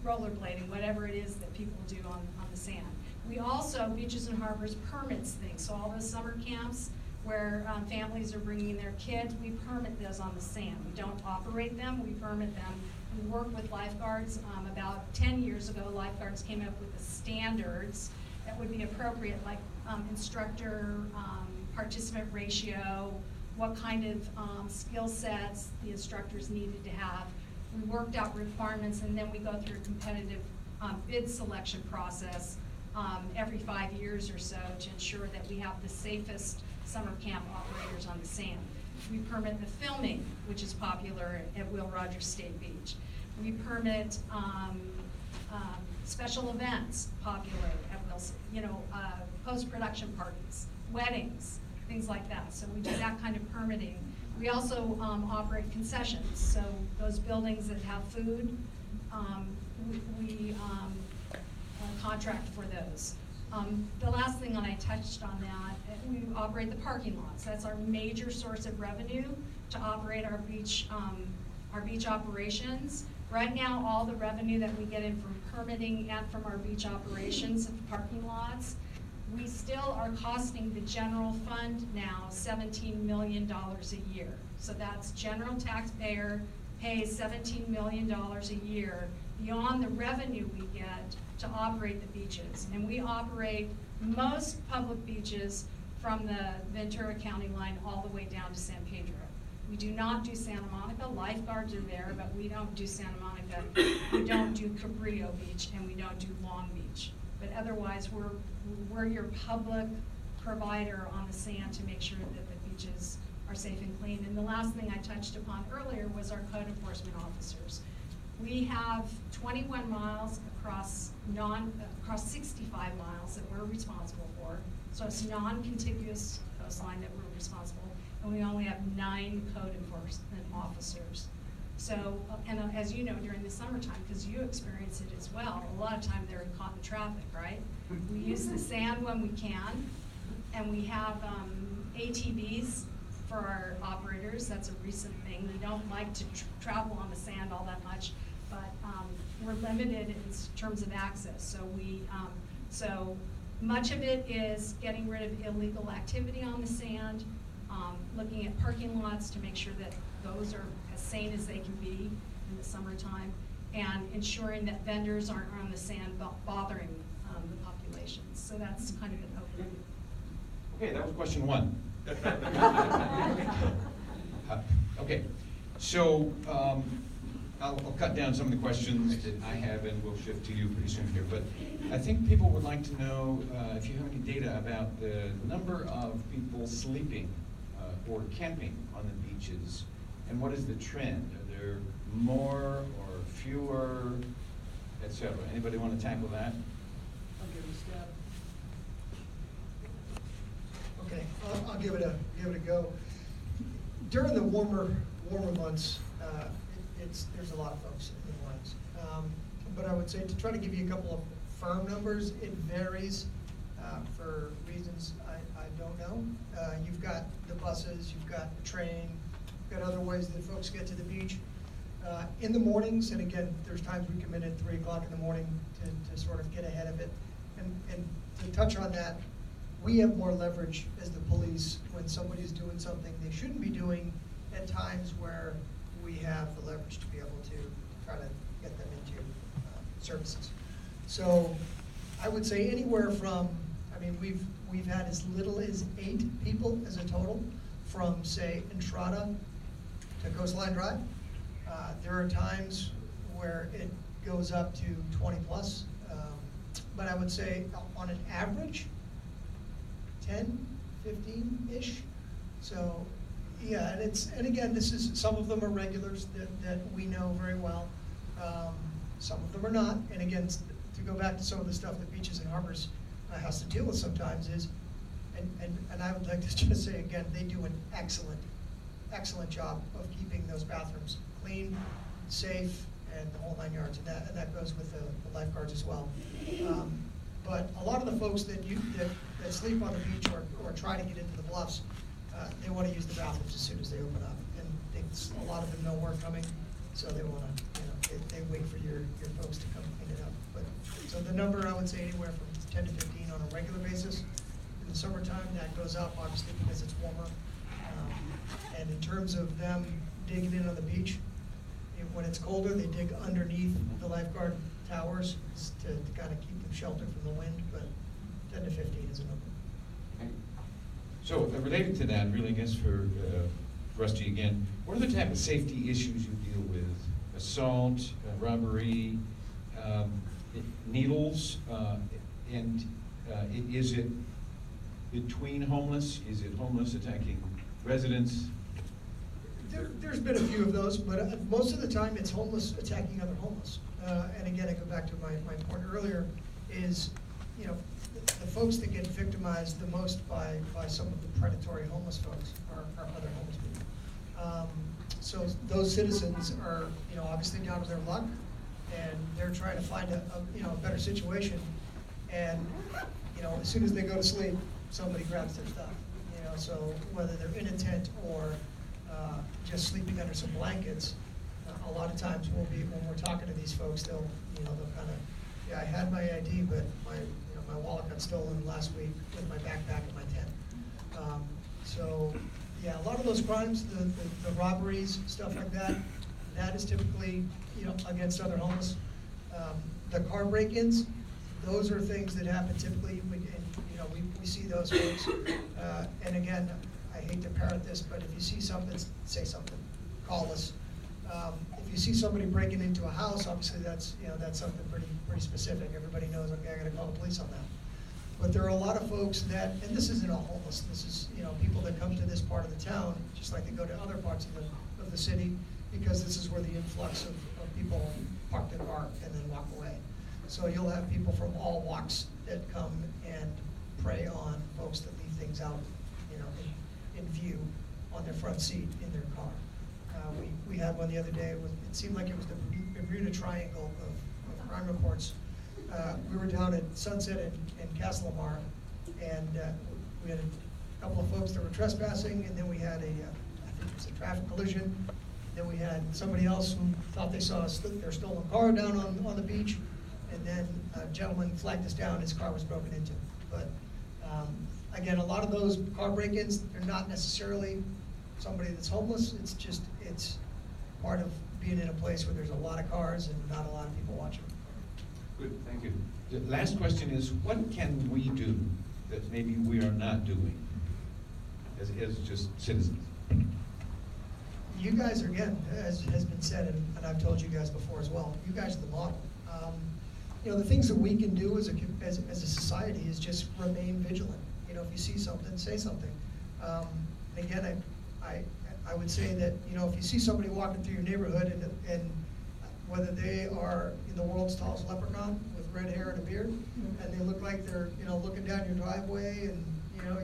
rollerblading, whatever it is that people do on the sand. We also, Beaches and Harbors permits things, so all those summer camps where families are bringing their kids, we permit those on the sand. We don't operate them, we permit them. We work with lifeguards. About 10 years ago, lifeguards came up with the standards that would be appropriate, like instructor, participant ratio, what kind of skill sets the instructors needed to have. We worked out requirements, and then we go through a competitive bid selection process every 5 years or so to ensure that we have the safest summer camp operators on the sand. We permit the filming, which is popular at Will Rogers State Beach. We permit special events, popular at Wilson, post-production parties, weddings, things like that. So we do that kind of permitting. We also operate concessions. So those buildings that have food, we contract for those. The last thing, and I touched on that, we operate the parking lots. That's our major source of revenue to operate our beach operations. Right now, all the revenue that we get in from permitting and from our beach operations of parking lots, we still are costing the general fund now $17 million a year. So that's general taxpayer pays $17 million a year beyond the revenue we get to operate the beaches. And we operate most public beaches from the Ventura County line all the way down to San Pedro. We do not do Santa Monica. Lifeguards are there, but we don't do Santa Monica. We don't do Cabrillo Beach, and we don't do Long Beach. But otherwise, we're your public provider on the sand to make sure that the beaches are safe and clean. And the last thing I touched upon earlier was our code enforcement officers. We have 21 miles across 65 miles that we're responsible for. So it's non-contiguous coastline that we're responsible, and we only have 9 code enforcement officers. So, and as you know, during the summertime, because you experience it as well, a lot of time they're caught in traffic, right? We use the sand when we can, and we have ATVs for our operators. That's a recent thing. They don't like to travel on the sand all that much, but we're limited in terms of access. So so much of it is getting rid of illegal activity on the sand, looking at parking lots to make sure that those are as sane as they can be in the summertime, and ensuring that vendors aren't on the sand bothering the populations. So that's kind of an overview. Okay, that was question one. Okay, so I'll cut down some of the questions that I have, and we'll shift to you pretty soon here. But I think people would like to know if you have any data about the number of people sleeping or camping on the beaches, and what is the trend? Are there more or fewer, etc.? Anybody want to tackle that? I'll give it a stab. Okay, I'll give it a go. During the warmer months, there's a lot of folks in the lines. But I would say, to try to give you a couple of firm numbers, it varies for reasons I don't know. You've got the buses, you've got the train, you've got other ways that folks get to the beach. In the mornings, and again, there's times we come in at 3 o'clock in the morning to sort of get ahead of it. And to touch on that, we have more leverage as the police when somebody's doing something they shouldn't be doing at times where we have the leverage to be able to try to get them into services. So I would say anywhere from, I mean, we've had as little as 8 people as a total from, say, Entrada to Coastline Drive. There are times where it goes up to 20 plus, but I would say on an average, 10, 15-ish. So yeah, and again, some of them are regulars that we know very well. Some of them are not. And again, to go back to some of the stuff that Beaches and Harbors has to deal with sometimes is, and I would like to just say again, they do an excellent job of keeping those bathrooms clean, safe, and the whole 9 yards. And that goes with the lifeguards as well. But a lot of the folks that sleep on the beach or try to get into the bluffs, they want to use the bathrooms as soon as they open up. And a lot of them know we're coming, so they want to, they wait for your folks to come clean it up. But so the number, I would say anywhere from 10 to 15 on a regular basis. In the summertime, that goes up, obviously, because it's warmer. And in terms of them digging in on the beach, when it's colder, they dig underneath the lifeguard towers to kind of keep them sheltered from the wind, but 10 to 15 is a number. Okay. So related to that, really, I guess for Rusty again, what are the type of safety issues you deal with? Assault, robbery, needles, and is it between homeless? Is it homeless attacking residents? There's been a few of those, but most of the time it's homeless attacking other homeless. And again, I go back to my point earlier, is, the folks that get victimized the most by some of the predatory homeless folks are other homeless people. So those citizens are, obviously down to their luck, and they're trying to find a better situation. And, as soon as they go to sleep, somebody grabs their stuff. So whether they're in a tent or just sleeping under some blankets, a lot of times when we're talking to these folks, they'll kind of, yeah, I had my ID, but my wallet got stolen last week with my backpack and my tent. So yeah, a lot of those crimes, the robberies, stuff like that is typically against other homeless. The car break-ins, those are things that happen typically, we see those folks. And again, I hate to parrot this, but if you see something, say something, call us. If you see somebody breaking into a house, obviously that's something pretty specific. Everybody knows, okay, I gotta call the police on that. But there are a lot of folks that, and this isn't all homeless, this is people that come to this part of the town, just like they go to other parts of the city, because this is where the influx of people park their car and then walk away. So you'll have people from all walks that come and prey on folks that leave things out, in view on their front seat in their car. We had one the other day. It seemed like it was the Bermuda Triangle of crime reports. We were down at Sunset in Castle Lamar, and we had a couple of folks that were trespassing, and then we had I think it was a traffic collision. Then we had somebody else who thought they saw their stolen car down on the beach, and then a gentleman flagged us down, his car was broken into. But again, a lot of those car break-ins, they're not necessarily somebody that's homeless, it's part of being in a place where there's a lot of cars and not a lot of people watching. Good, thank you. The last question is, what can we do that maybe we are not doing as just citizens? You guys are, again, as has been said, and I've told you guys before as well, you guys are the model. You know, the things that we can do as a society is just remain vigilant. You know, if you see something, say something. Again, I would say that, you know, if you see somebody walking through your neighborhood and whether they are in the world's tallest leprechaun with red hair and a beard, and they look like they're, you know, looking down your driveway, and, you know,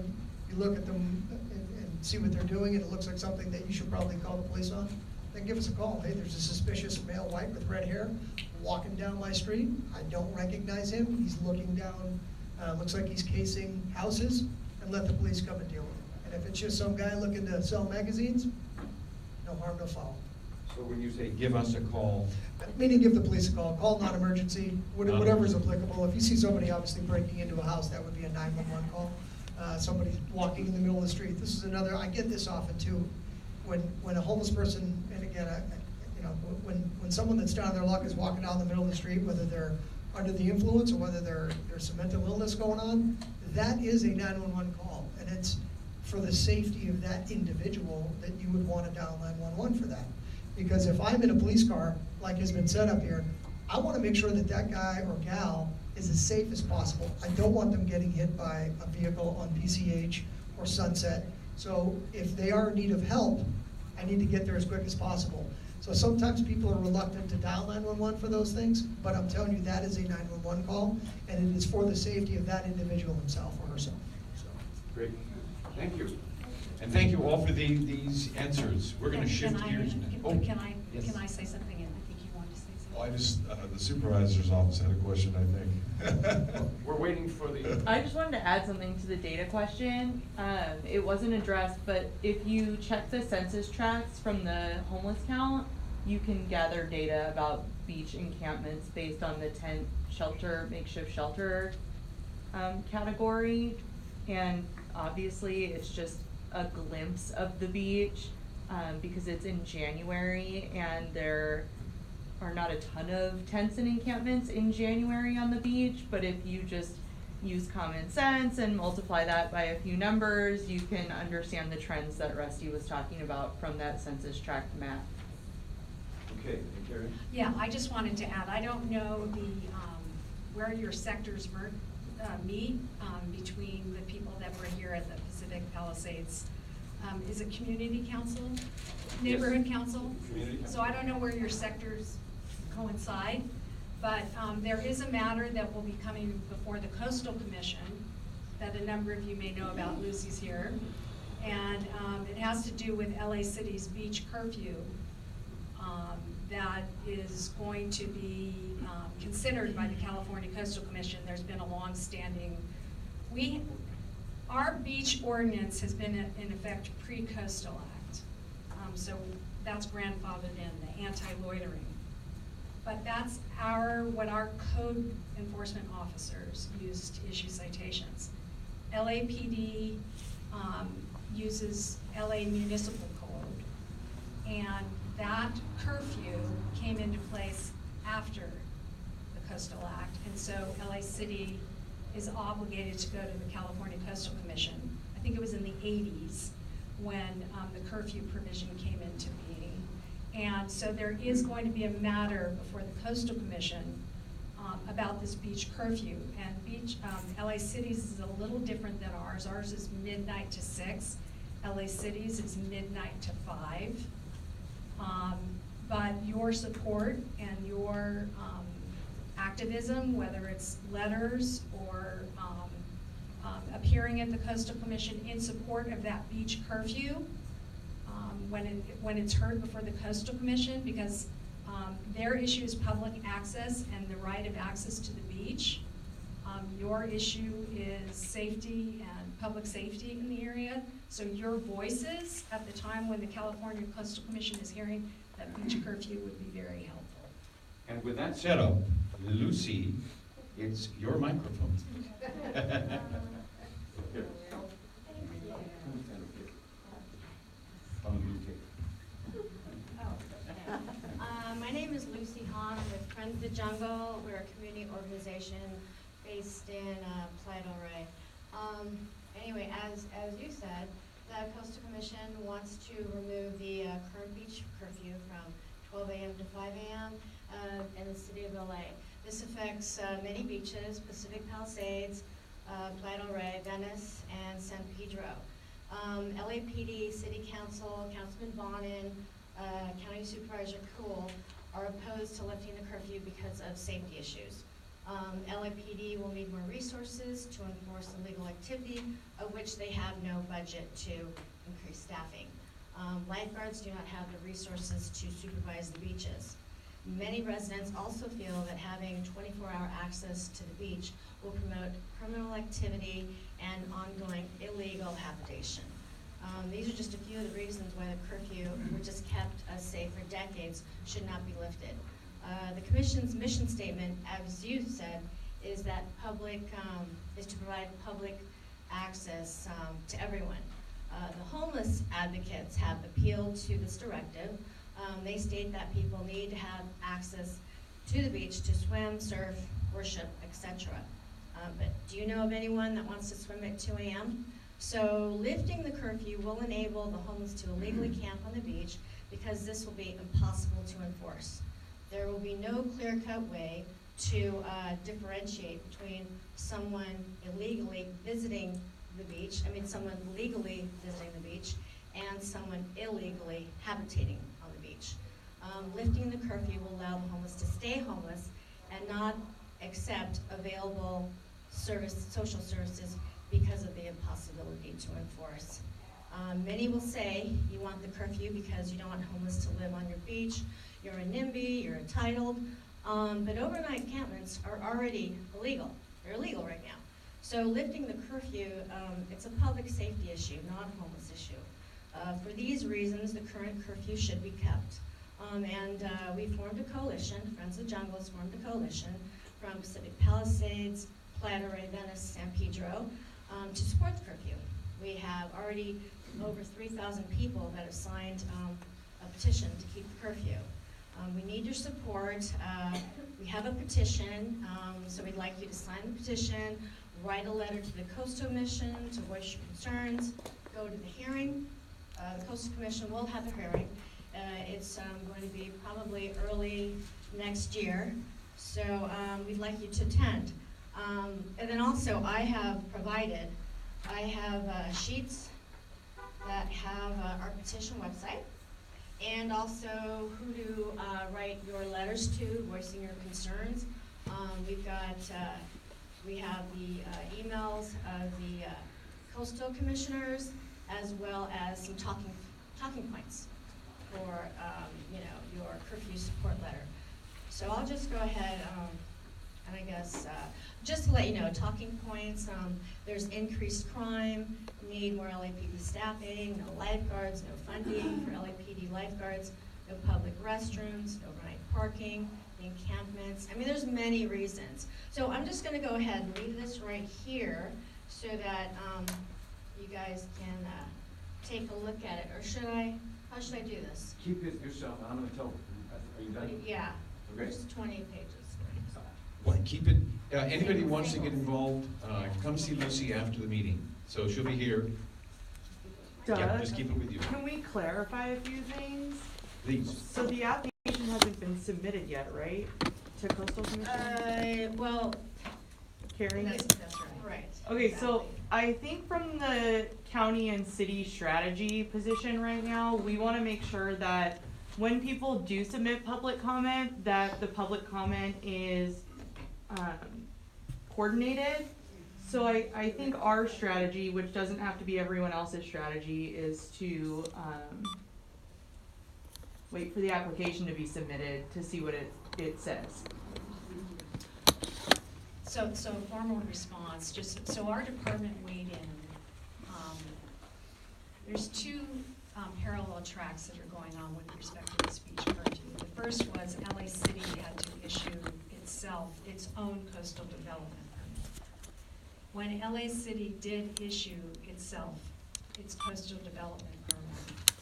you look at them and see what they're doing, and it looks like something that you should probably call the police on, then give us a call. Hey, there's a suspicious male white with red hair walking down my street. I don't recognize him. He's looking down, looks like he's casing houses, and let the police come and deal with him. And if it's just some guy looking to sell magazines, no harm, no foul. So when you say give us a call, Meaning give the police a call non-emergency, whatever is applicable. If you see somebody obviously breaking into a house, that would be a 911 call. Somebody walking in the middle of the street. This is another, I get this often too. When a homeless person, and again, you know, when someone that's down on their luck is walking down the middle of the street, whether they're under the influence or whether there's some mental illness going on, that is a 911 call. And it's for the safety of that individual that you would want to dial 911 for that. Because if I'm in a police car, like has been set up here, I want to make sure that that guy or gal is as safe as possible. I don't want them getting hit by a vehicle on PCH or Sunset. So if they are in need of help, I need to get there as quick as possible. So sometimes people are reluctant to dial 911 for those things, but I'm telling you that is a 911 call, and it is for the safety of that individual himself or herself. So. great, thank you. And thank you all for these answers. We're going to shift gears now. Can I yes. say something? And I think you wanted to say something. Well, I just, the supervisor's office had a question, I think. We're waiting for the... I just wanted to add something to the data question. It wasn't addressed, but if you check the census tracts from the homeless count, you can gather data about beach encampments based on the tent shelter, makeshift shelter category. And obviously it's just a glimpse of the beach because it's in January and there are not a ton of tents and encampments in January on the beach, but if you just use common sense and multiply that by a few numbers, you can understand the trends that Rusty was talking about from that census tract map. Okay, Carrie? Yeah, I just wanted to add, I don't know where your sectors meet between the people that were here at the Pacific Palisades. Is it community council, neighborhood council? Community council. So I don't know where your sectors coincide, but there is a matter that will be coming before the Coastal Commission that a number of you may know about. Lucy's here. And it has to do with LA City's beach curfew that is going to be considered by the California Coastal Commission. There's been a long-standing, our beach ordinance has been in effect pre-Coastal Act. So that's grandfathered in, the anti-loitering. But that's what our code enforcement officers use to issue citations. LAPD uses LA Municipal Code, and that curfew came into place after the Coastal Act, and so LA City is obligated to go to the California Coastal Commission. I think it was in the 80s when the curfew provision came into being. And so there is going to be a matter before the Coastal Commission about this beach curfew. And LA Cities is a little different than ours. Ours is midnight to 6. LA Cities is midnight to 5. But your support and your activism, whether it's letters or appearing at the Coastal Commission in support of that beach curfew, when it's heard before the Coastal Commission, because their issue is public access and the right of access to the beach. Your issue is safety and public safety in the area. So your voices at the time when the California Coastal Commission is hearing that beach curfew would be very helpful. And with that setup, Lucy, it's your microphone. Here. My name is Lucy Hahn. I'm with Friends of the Jungle. We're a community organization based in Playa del Rey. Anyway, as you said, the Coastal Commission wants to remove the current beach curfew from 12 a.m. to 5 a.m. In the city of LA. This affects many beaches: Pacific Palisades, Playa del Rey, Venice, and San Pedro. LAPD, City Council, Councilman Bonin, County Supervisor Cool are opposed to lifting the curfew because of safety issues. LAPD will need more resources to enforce illegal activity, of which they have no budget to increase staffing. Lifeguards do not have the resources to supervise the beaches. Many residents also feel that having 24-hour access to the beach will promote criminal activity and ongoing illegal habitation. These are just a few of the reasons why the curfew, which has kept us safe for decades, should not be lifted. The Commission's mission statement, as you said, is that is to provide public access to everyone. The homeless advocates have appealed to this directive. They state that people need to have access to the beach to swim, surf, worship, etc. But do you know of anyone that wants to swim at 2 a.m.? So lifting the curfew will enable the homeless to illegally camp on the beach, because this will be impossible to enforce. There will be no clear-cut way to differentiate between someone illegally visiting the beach, someone legally visiting the beach, and someone illegally habitating on the beach. Lifting the curfew will allow the homeless to stay homeless and not accept available social services because of the impossibility to enforce. Many will say you want the curfew because you don't want homeless to live on your beach, you're a NIMBY, you're entitled, but overnight encampments are already illegal. They're illegal right now. So lifting the curfew, it's a public safety issue, not a homeless issue. For these reasons, the current curfew should be kept. We formed a coalition, Friends of the Jungle has formed a coalition from Pacific Palisades, Playa del Rey, Venice, San Pedro, to support the curfew. We have already over 3,000 people that have signed a petition to keep the curfew. We need your support. We have a petition, so we'd like you to sign the petition, write a letter to the Coastal Commission to voice your concerns, go to the hearing. The Coastal Commission will have a hearing. It's going to be probably early next year, so we'd like you to attend. And then also, I have sheets that have our petition website, and also who to write your letters to, voicing your concerns. We have the emails of the coastal commissioners, as well as some talking points for your curfew support letter. So I'll just go ahead and I guess just to let you know, talking points, there's increased crime, need more LAPD staffing, no lifeguards, no funding for LAPD lifeguards, no public restrooms, no overnight parking, encampments. There's many reasons. So I'm just going to go ahead and read this right here so that you guys can take a look at it. Or how should I do this? Keep it yourself, and I'm going to tell. Are you done? Yeah, Okay. there's 28 pages. Well, keep it, anybody who wants to get involved, come see Lucy after the meeting. So she'll be here. Doug, Yeah, just keep it with you. can we clarify a few things? Please. So the application hasn't been submitted yet, right? To Coastal Commission? Well, Carrie? that's right. Okay, so Exactly. I think from the county and city strategy position right now, we want to make sure that when people do submit public comment, that the public comment is coordinated. So I think our strategy, which doesn't have to be everyone else's strategy, is to wait for the application to be submitted to see what it says. So formal response, just, so our department weighed in. There's two parallel tracks that are going on with respect to the speech curfew. The first was LA City had to issue itself its own coastal development permit. When LA City did issue itself its coastal development permit,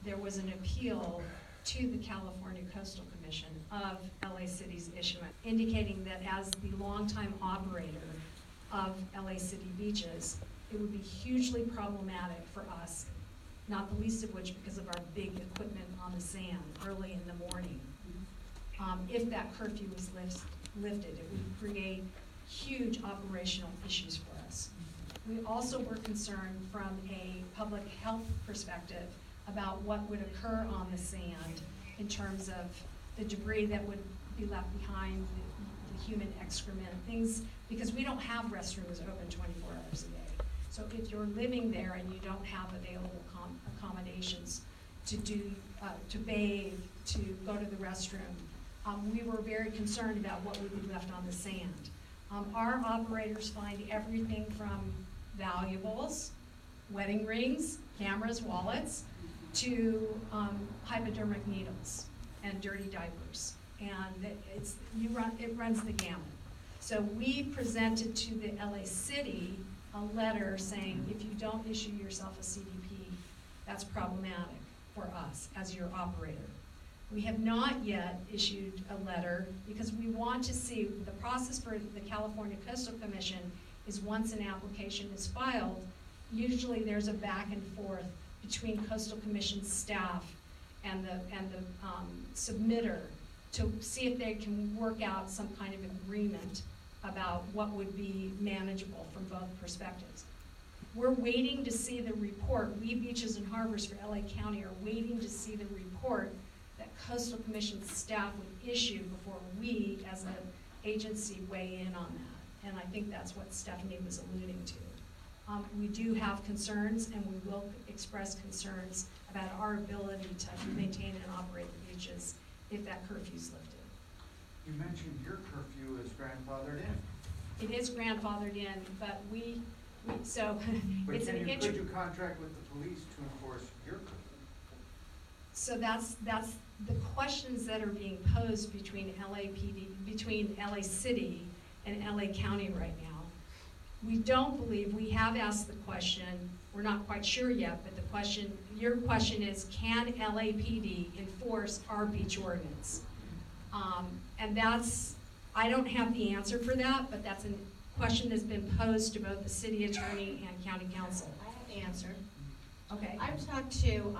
there was an appeal to the California Coastal Commission of LA City's issuance, indicating that as the longtime operator of LA City beaches, it would be hugely problematic for us, not the least of which because of our big equipment on the sand early in the morning. If that curfew was lifted, it would create huge operational issues for us. We also were concerned from a public health perspective about what would occur on the sand in terms of the debris that would be left behind, the human excrement, things, because we don't have restrooms open 24 hours a day. So if you're living there and you don't have available accommodations to do, to bathe, to go to the restroom, we were very concerned about what would be left on the sand. Our operators find everything from valuables, wedding rings, cameras, wallets, to hypodermic needles and dirty diapers. And it runs the gamut. So we presented to the LA City a letter saying, if you don't issue yourself a CDP, that's problematic for us as your operator. We have not yet issued a letter because we want to see the process for the California Coastal Commission is once an application is filed, usually there's a back and forth between Coastal Commission staff and the submitter to see if they can work out some kind of agreement about what would be manageable from both perspectives. We're waiting to see the report. We, Beaches and Harbors for LA County, are waiting to see the report that Coastal Commission staff would issue before we, as an agency, weigh in on that. And I think that's what Stephanie was alluding to. We do have concerns, and we will express concerns about our ability to maintain and operate the beaches if that curfew's lifted. You mentioned your curfew is grandfathered in. It is grandfathered in, but so But it's an could you contract with the police to enforce your curfew? So that's the questions that are being posed between LA City and LA County right now. We don't believe, we have asked the question, we're not quite sure yet, but your question is, can LAPD enforce our beach ordinance? And I don't have the answer for that, but that's a question that's been posed to both the city attorney and county council. I have the answer. Okay. I've talked to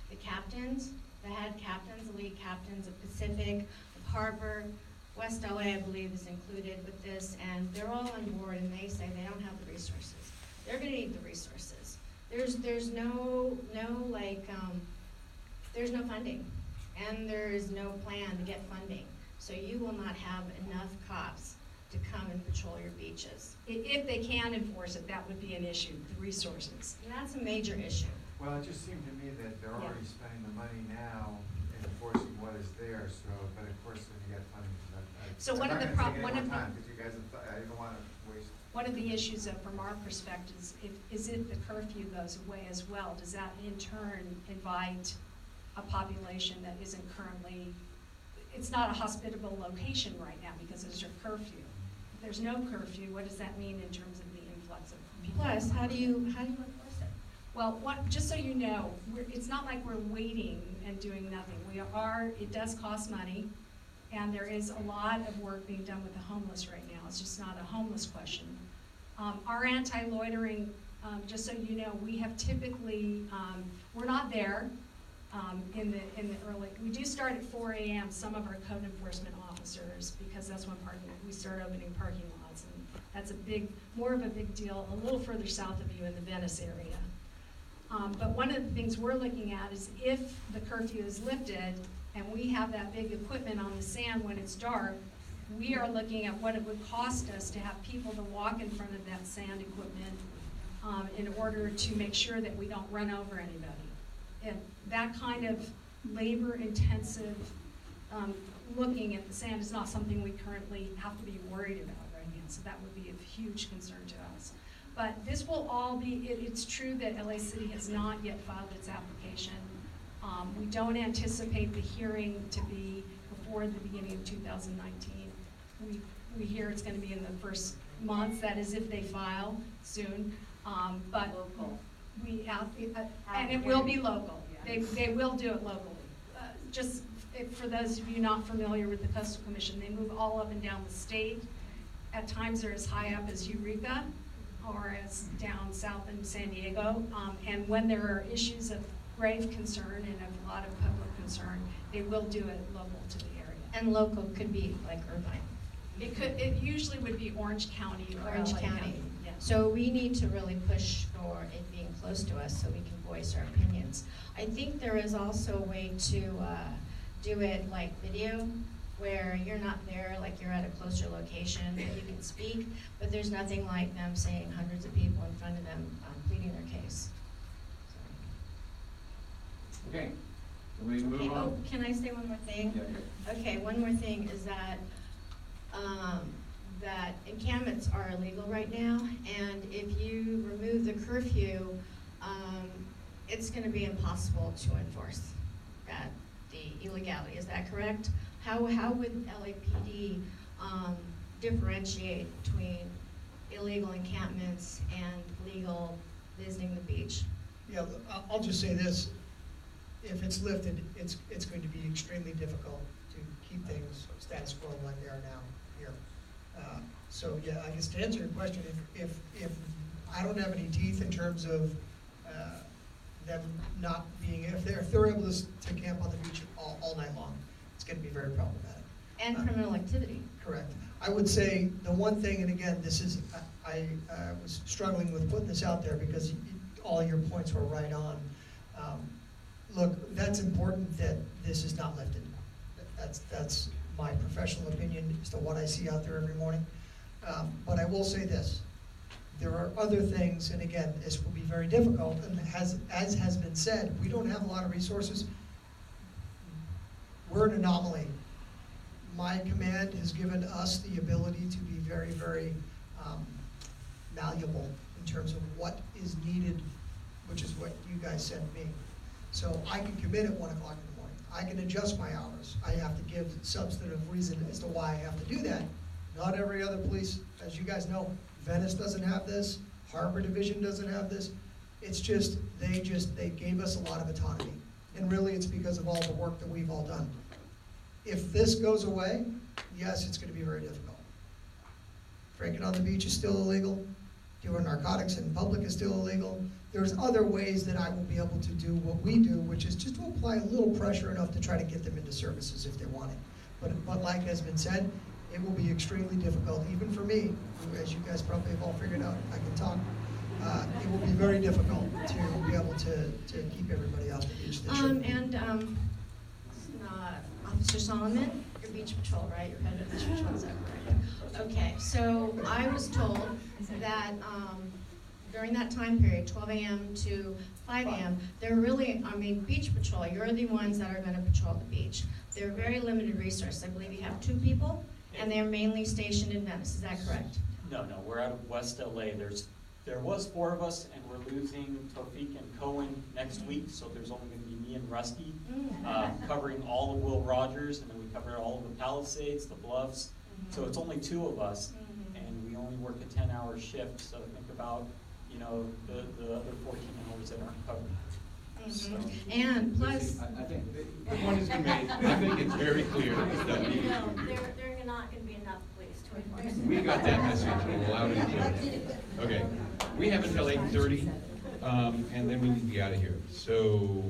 the captains, the head captains, the lead captains of Pacific, of Harbor, West LA, I believe, is included with this, and they're all on board, and they say they don't have the resources. They're going to need the resources. There's no funding, and there is no plan to get funding. So you will not have enough cops to come and patrol your beaches. If they can enforce it, that would be an issue, the resources. And that's a major issue. Well, it just seemed to me that they're already spending the money now in enforcing what is there, so, but of course, then you got funding. So I'm one of not the gonna pro- take one any of more the- time, because you guys have, I don't wanna waste. One of the issues from our perspective is if the curfew goes away as well, does that in turn invite a population that isn't currently, it's not a hospitable location right now because there's a curfew. If there's no curfew, what does that mean in terms of the influx of people? Plus, how do you enforce it? Well, just so you know, it's not like we're waiting and doing nothing. It does cost money, and there is a lot of work being done with the homeless right now. It's just not a homeless question. Our anti-loitering, just so you know, we have typically, we're not there in the early, we do start at 4 a.m. some of our code enforcement officers, because that's when we start opening parking lots, and that's more of a big deal a little further south of you in the Venice area. But one of the things we're looking at is if the curfew is lifted and we have that big equipment on the sand when it's dark, we are looking at what it would cost us to have people to walk in front of that sand equipment in order to make sure that we don't run over anybody. And that kind of labor-intensive looking at the sand is not something we currently have to be worried about right now, so that would be a huge concern to us. But this will all be, it's true that LA City has not yet filed its application. We don't anticipate the hearing to be before the beginning of 2019. We hear it's going to be in the first months, that is if they file soon. But Local. and it will be local. They will do it locally. Just for those of you not familiar with the Coastal Commission, they move all up and down the state. At times they're as high up as Eureka or as down south in San Diego. And when there are issues of grave concern and of a lot of public concern, they will do it local to the area. And local could be like Irvine. It usually would be Orange County or Orange LA County. Yeah. So we need to really push for it being close to us so we can voice our opinions. I think there is also a way to do it like video, where you're not there, like you're at a closer location, and you can speak, but there's nothing like them saying hundreds of people in front of them pleading their case. Okay, can we move on? Oh, can I say one more thing? Yeah, okay. Okay, one more thing is that that encampments are illegal right now, and if you remove the curfew, it's going to be impossible to enforce that, the illegality. Is that correct? How would LAPD differentiate between illegal encampments and legal visiting the beach? Yeah, I'll just say this. If it's lifted, it's going to be extremely difficult to keep things status quo like they are now here. So yeah, I guess to answer your question, if I don't have any teeth in terms of them not being, if they're able to camp on the beach all night long, it's going to be very problematic. And criminal activity. Correct. I would say the one thing, and again, this is, I was struggling with putting this out there because all your points were right on. Look, that's important that this is not lifted. That's my professional opinion as to what I see out there every morning. But I will say this. There are other things, and again, this will be very difficult, and as has been said, we don't have a lot of resources. We're an anomaly. My command has given us the ability to be very, very malleable in terms of what is needed, which is what you guys sent me. So I can commit at 1 o'clock in the morning. I can adjust my hours. I have to give substantive reason as to why I have to do that. Not every other police, as you guys know, Venice doesn't have this, Harbor Division doesn't have this. It's just, they gave us a lot of autonomy. And really it's because of all the work that we've all done. If this goes away, yes, it's gonna be very difficult. Drinking on the beach is still illegal. Doing narcotics in public is still illegal. There's other ways that I will be able to do what we do, which is just to apply a little pressure enough to try to get them into services if they want it. But like has been said, it will be extremely difficult, even for me, who, as you guys probably have all figured out, I can talk. It will be very difficult to be able to keep everybody off the beach that should. Officer Solomon, you're beach patrol, right? You're head of beach patrol, is that correct? Okay, so I was told that during that time period, 12 a.m. to 5 a.m., they're really, beach patrol, you're the ones that are gonna patrol the beach. They're very limited resources. I believe you have 2 people, and they're mainly stationed in Venice, is that correct? No, we're out of West LA. There was 4 of us, and we're losing Tofik and Cohen next week, so there's only gonna be me and Rusty, covering all of Will Rogers, and then we cover all of the Palisades, the Bluffs. So it's only 2 of us, and we only work a 10-hour shift, so think about, the other 14 hours that aren't covered. So. And plus, I think the point has been made. I think it's very clear that there are not going to be enough police to enforce. we got that message loud and clear. Okay, we have until 8:30, and then we need to be out of here. So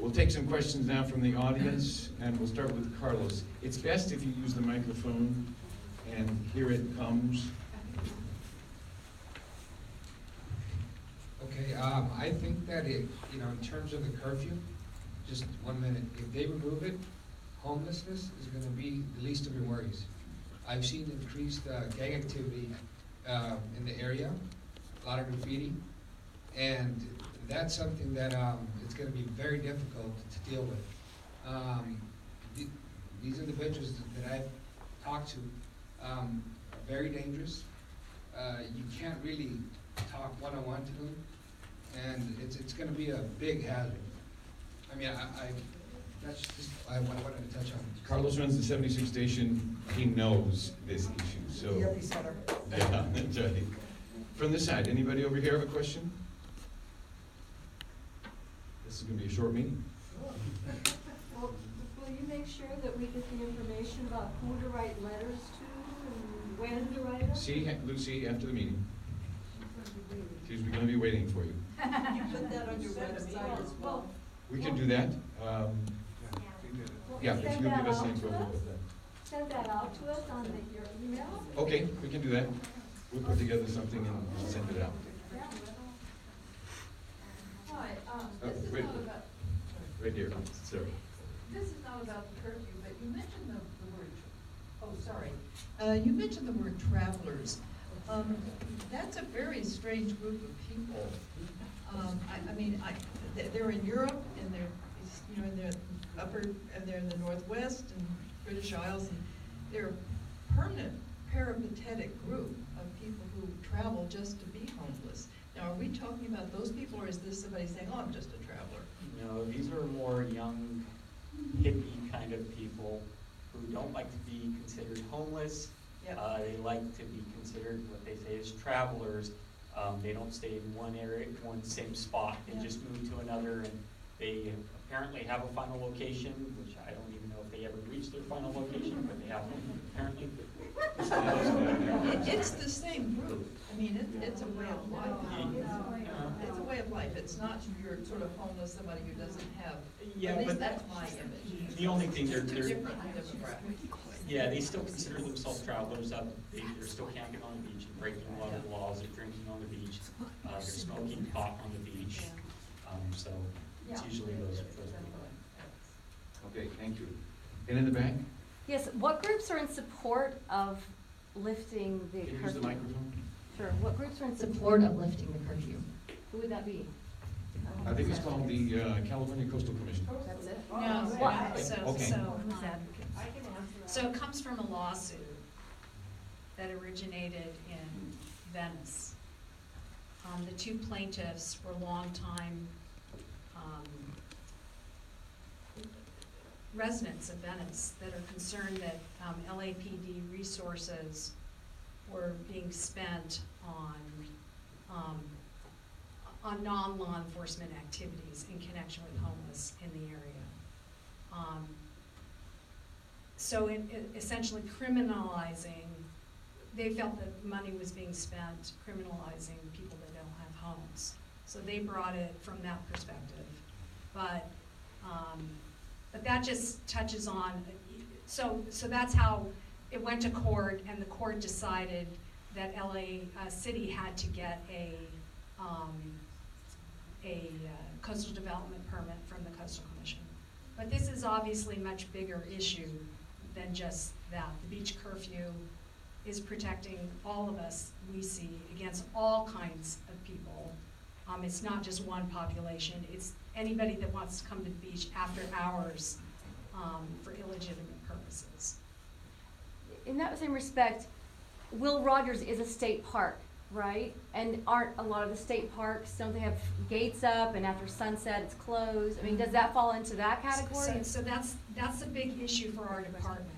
we'll take some questions now from the audience, and we'll start with Carlos. It's best if you use the microphone, and here it comes. Okay, I think that in terms of the curfew, just 1 minute, if they remove it, homelessness is gonna be the least of your worries. I've seen increased gang activity in the area, a lot of graffiti, and that's something that it's going to be very difficult to deal with. These individuals that I've talked to are very dangerous. You can't really talk one-on-one to them, and it's going to be a big hazard. I mean, that's just I wanted to touch on. Carlos runs the 76 station. He knows this issue, so. The epicenter. Yeah, that's right. From this side, anybody over here have a question? This is going to be a short meeting. Well, will you make sure that we get the information about who to write letters to and when to write them? See Lucy after the meeting. She's going to be waiting for you. You put that on your website as well. We can do that. Yeah, if Send you that give us the out info, to we'll us? put that. Send that out to us on your email? Okay, we can do that. We'll put together something and send it out. Hi, this is Wait. not about, Right here, sir. this is not about the curfew, but you mentioned the word, oh, sorry. You mentioned the word travelers. That's a very strange group of people. I mean, they're in Europe and they're, you know, in the they're in the Northwest and British Isles, and they're a permanent peripatetic group of people who travel just to be homeless. Now, are we talking about those people, or is this somebody saying, oh, I'm just a traveler? No, these are more young, hippie kind of people who don't like to be considered homeless. Yep. They like to be considered what they say is travelers. They don't stay in one area, one same spot. They just move to another, and they apparently have a final location, which I don't even know if they ever reach their final location, but they have one apparently. It's the same group. I mean, it's a way of life. It's a way of life. It's not you're sort of homeless, somebody who doesn't have, Yeah, at least but that's my image. The only thing they're Two different demographics. yeah, they still consider themselves travelers. They're still camping on the beach and breaking a lot of the laws. They're drinking on the beach. They're smoking pot on the beach. So it's usually those people. Okay, thank you. And in the back? Yes, what groups are in support of lifting the Can you curfew? use the microphone? Sure, what groups are in Support of lifting the curfew. Who would that be? I think it's called the California Coastal Commission. That's it? No, What? Okay. So it comes from a lawsuit that originated in Venice. The two plaintiffs were longtime residents of Venice that are concerned that LAPD resources were being spent on non-law enforcement activities in connection with homeless in the area. So essentially criminalizing, they felt that money was being spent criminalizing people that don't have homes. So they brought it from that perspective. But that just touches on, so that's how it went to court, and the court decided that LA City had to get a coastal development permit from the Coastal Commission. But this is obviously a much bigger issue than just that. The beach curfew is protecting all of us, we see, against all kinds of people. It's not just one population, it's anybody that wants to come to the beach after hours for illegitimate purposes. In that same respect, Will Rogers is a state park, right? And aren't a lot of the state parks, don't they have gates up and after sunset it's closed? I mean, does that fall into that category? So that's a big issue for our department.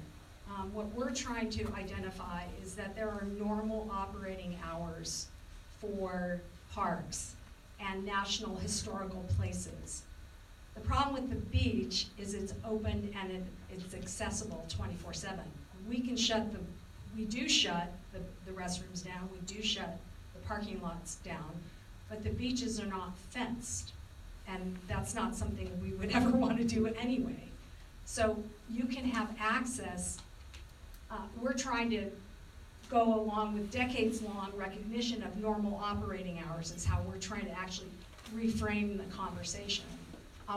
What we're trying to identify is that there are normal operating hours for parks and national historical places. The problem with the beach is it's open and it's accessible 24/7. We do shut the restrooms down, we do shut the parking lots down, but the beaches are not fenced. And that's not something we would ever want to do anyway. So you can have access. We're trying to go along with decades-long recognition of normal operating hours is how we're trying to actually reframe the conversation,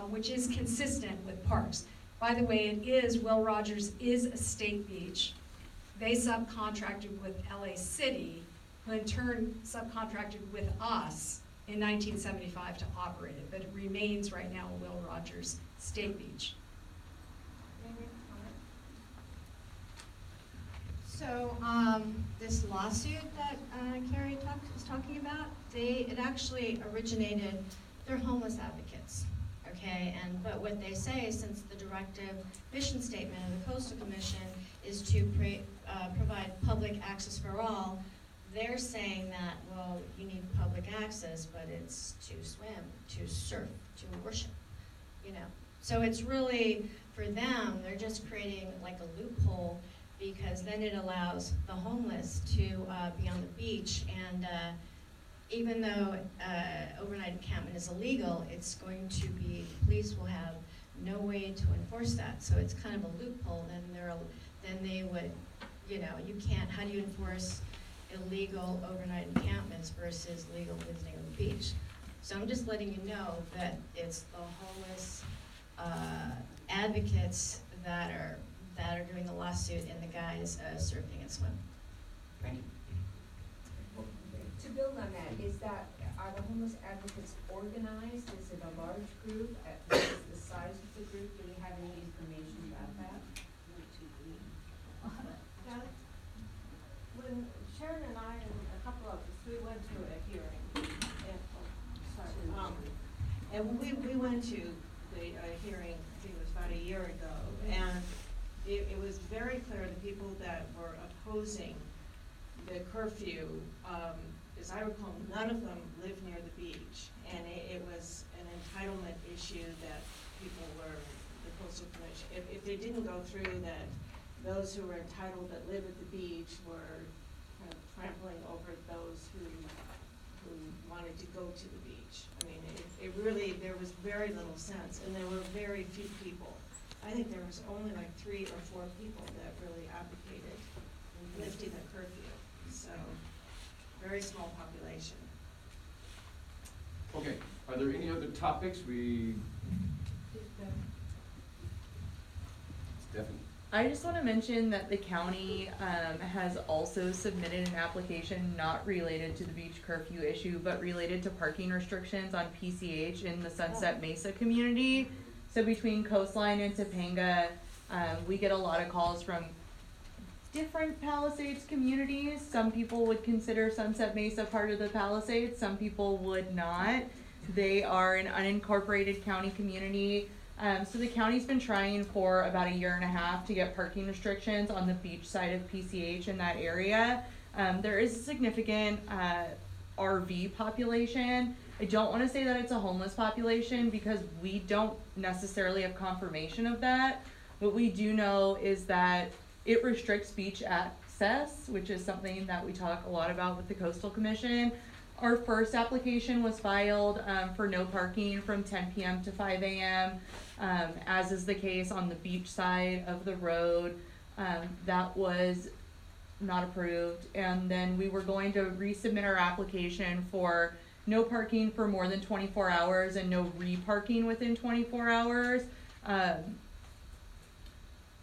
which is consistent with parks. By the way, Will Rogers is a state beach They subcontracted with LA City, who in turn subcontracted with us in 1975 to operate it, but it remains right now a Will Rogers State Beach. So, this lawsuit that Carrie was talking about, it actually originated, they're homeless advocates, okay? But what they say, since the directive mission statement of the Coastal Commission is to provide public access for all, they're saying that, well, you need public access, but it's to swim, to surf, to worship, you know? So it's really, for them, they're just creating like a loophole, because then it allows the homeless to be on the beach, and even though overnight encampment is illegal, it's going to be, the police will have no way to enforce that, so it's kind of a loophole. Then they would, you know, you can't, how do you enforce illegal overnight encampments versus legal visiting on the beach? So I'm just letting you know that it's the homeless advocates that are doing the lawsuit, and the guys surfing and swim. Thank you. To build on that, are the homeless advocates organized? Is it a large group? What is the size of the group? Do we have any information about that? When Sharon and I and a couple of us, we went to a hearing, and we went to the hearing, I think it was about a year ago, and it was very clear the people that were opposing the curfew, as I recall, none of them lived near the beach, and it was an entitlement issue that people were, the Coastal Commission, if they didn't go through that, those who were entitled that live at the beach were kind of trampling over those who wanted to go to the beach. I mean, it really, there was very little sense, and there were very few people. I think there was only like 3 or 4 people that really advocated lifting the curfew. So, very small population. Okay, are there any other topics Stephanie? I just want to mention that the county has also submitted an application not related to the beach curfew issue, but related to parking restrictions on PCH in the Sunset Mesa community. So between Coastline and Topanga, we get a lot of calls from different Palisades communities. Some people would consider Sunset Mesa part of the Palisades, some people would not. They are an unincorporated county community. So the county's been trying for about 1.5 years to get parking restrictions on the beach side of PCH in that area. There is a significant RV population. I don't want to say that it's a homeless population because we don't necessarily have confirmation of that. What we do know is that it restricts beach access, which is something that we talk a lot about with the Coastal Commission. Our first application was filed for no parking from 10 p.m. to 5 a.m., as is the case on the beach side of the road. That was not approved. And then we were going to resubmit our application for no parking for more than 24 hours and no re-parking within 24 hours.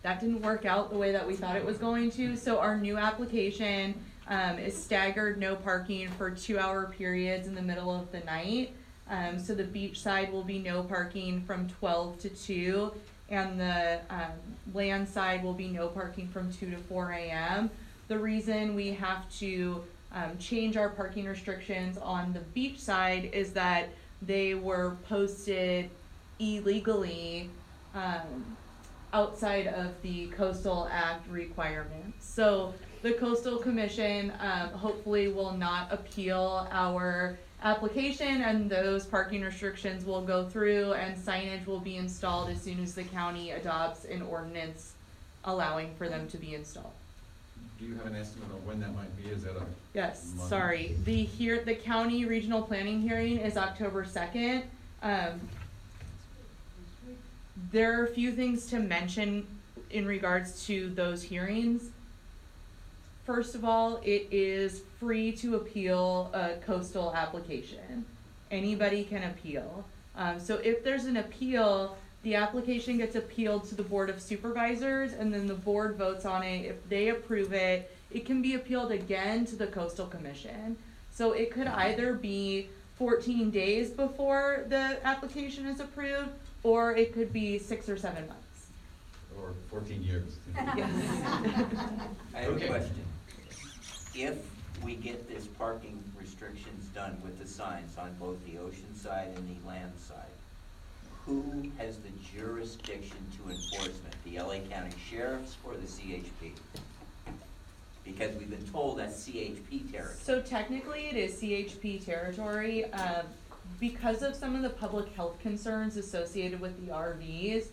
That didn't work out the way that we thought it was going to. So our new application is staggered no parking for 2-hour periods in the middle of the night. So the beach side will be no parking from 12 to 2, and the land side will be no parking from 2 to 4 a.m. The reason we have to change our parking restrictions on the beach side is that they were posted illegally outside of the Coastal Act requirements. So the Coastal Commission hopefully will not appeal our application, and those parking restrictions will go through and signage will be installed as soon as the county adopts an ordinance allowing for them to be installed. Do you have an estimate of when that might be? Is that a Yes, month? sorry. The county regional planning hearing is October 2nd. There are a few things to mention in regards to those hearings. First of all, it is free to appeal a coastal application. Anybody can appeal. So if there's an appeal, The application gets appealed to the Board of Supervisors, and then the board votes on it. If they approve it, it can be appealed again to the Coastal Commission. So it could either be 14 days before the application is approved, or it could be 6 or 7 months. Or 14 years. Yes. I have Okay. a question. If we get this parking restrictions done with the signs on both the ocean side and the land side, who has the jurisdiction to enforcement? The LA County Sheriffs or the CHP? Because we've been told that's CHP territory. So technically it is CHP territory. Because of some of the public health concerns associated with the RVs,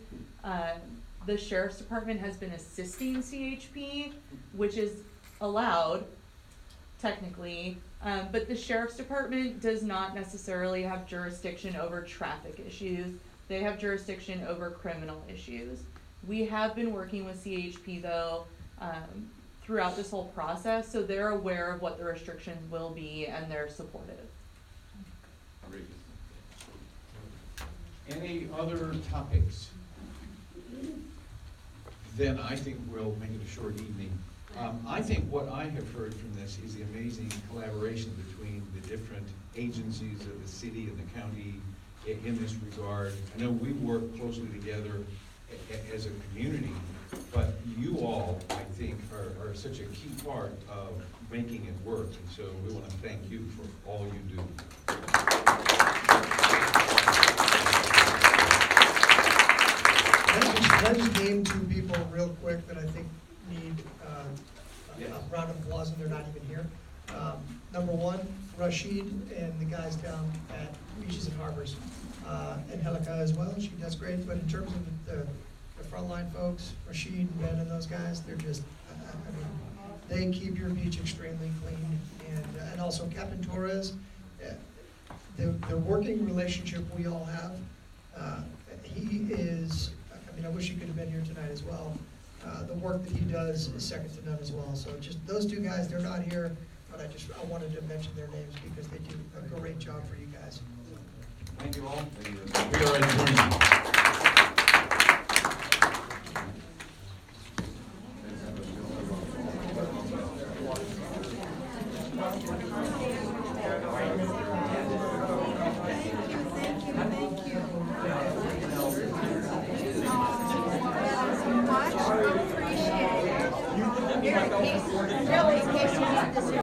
the Sheriff's Department has been assisting CHP, which is allowed technically, but the Sheriff's Department does not necessarily have jurisdiction over traffic issues. They have jurisdiction over criminal issues. We have been working with CHP though, throughout this whole process, so they're aware of what the restrictions will be and they're supportive. Very good. Any other topics? Then I think we'll make it a short evening. I think what I have heard from this is the amazing collaboration between the different agencies of the city and the county in this regard. I know we work closely together as a community, but you all, I think, are such a key part of making it work, and so we want to thank you for all you do. Can I just name two people real quick that I think need a round of applause and they're not even here? Number one, Rashid and the guys down at Beaches and Harbors, and Helika as well. She does great, but in terms of the frontline folks, Rashid and Ben and those guys, they're just, I mean, they keep your beach extremely clean. And also Captain Torres, the working relationship we all have, he is, I mean, I wish he could have been here tonight as well. The work that he does is second to none as well. So just those two guys, they're not here, but I wanted to mention their names because they do a great job for you guys. Thank you all. We are adjourned.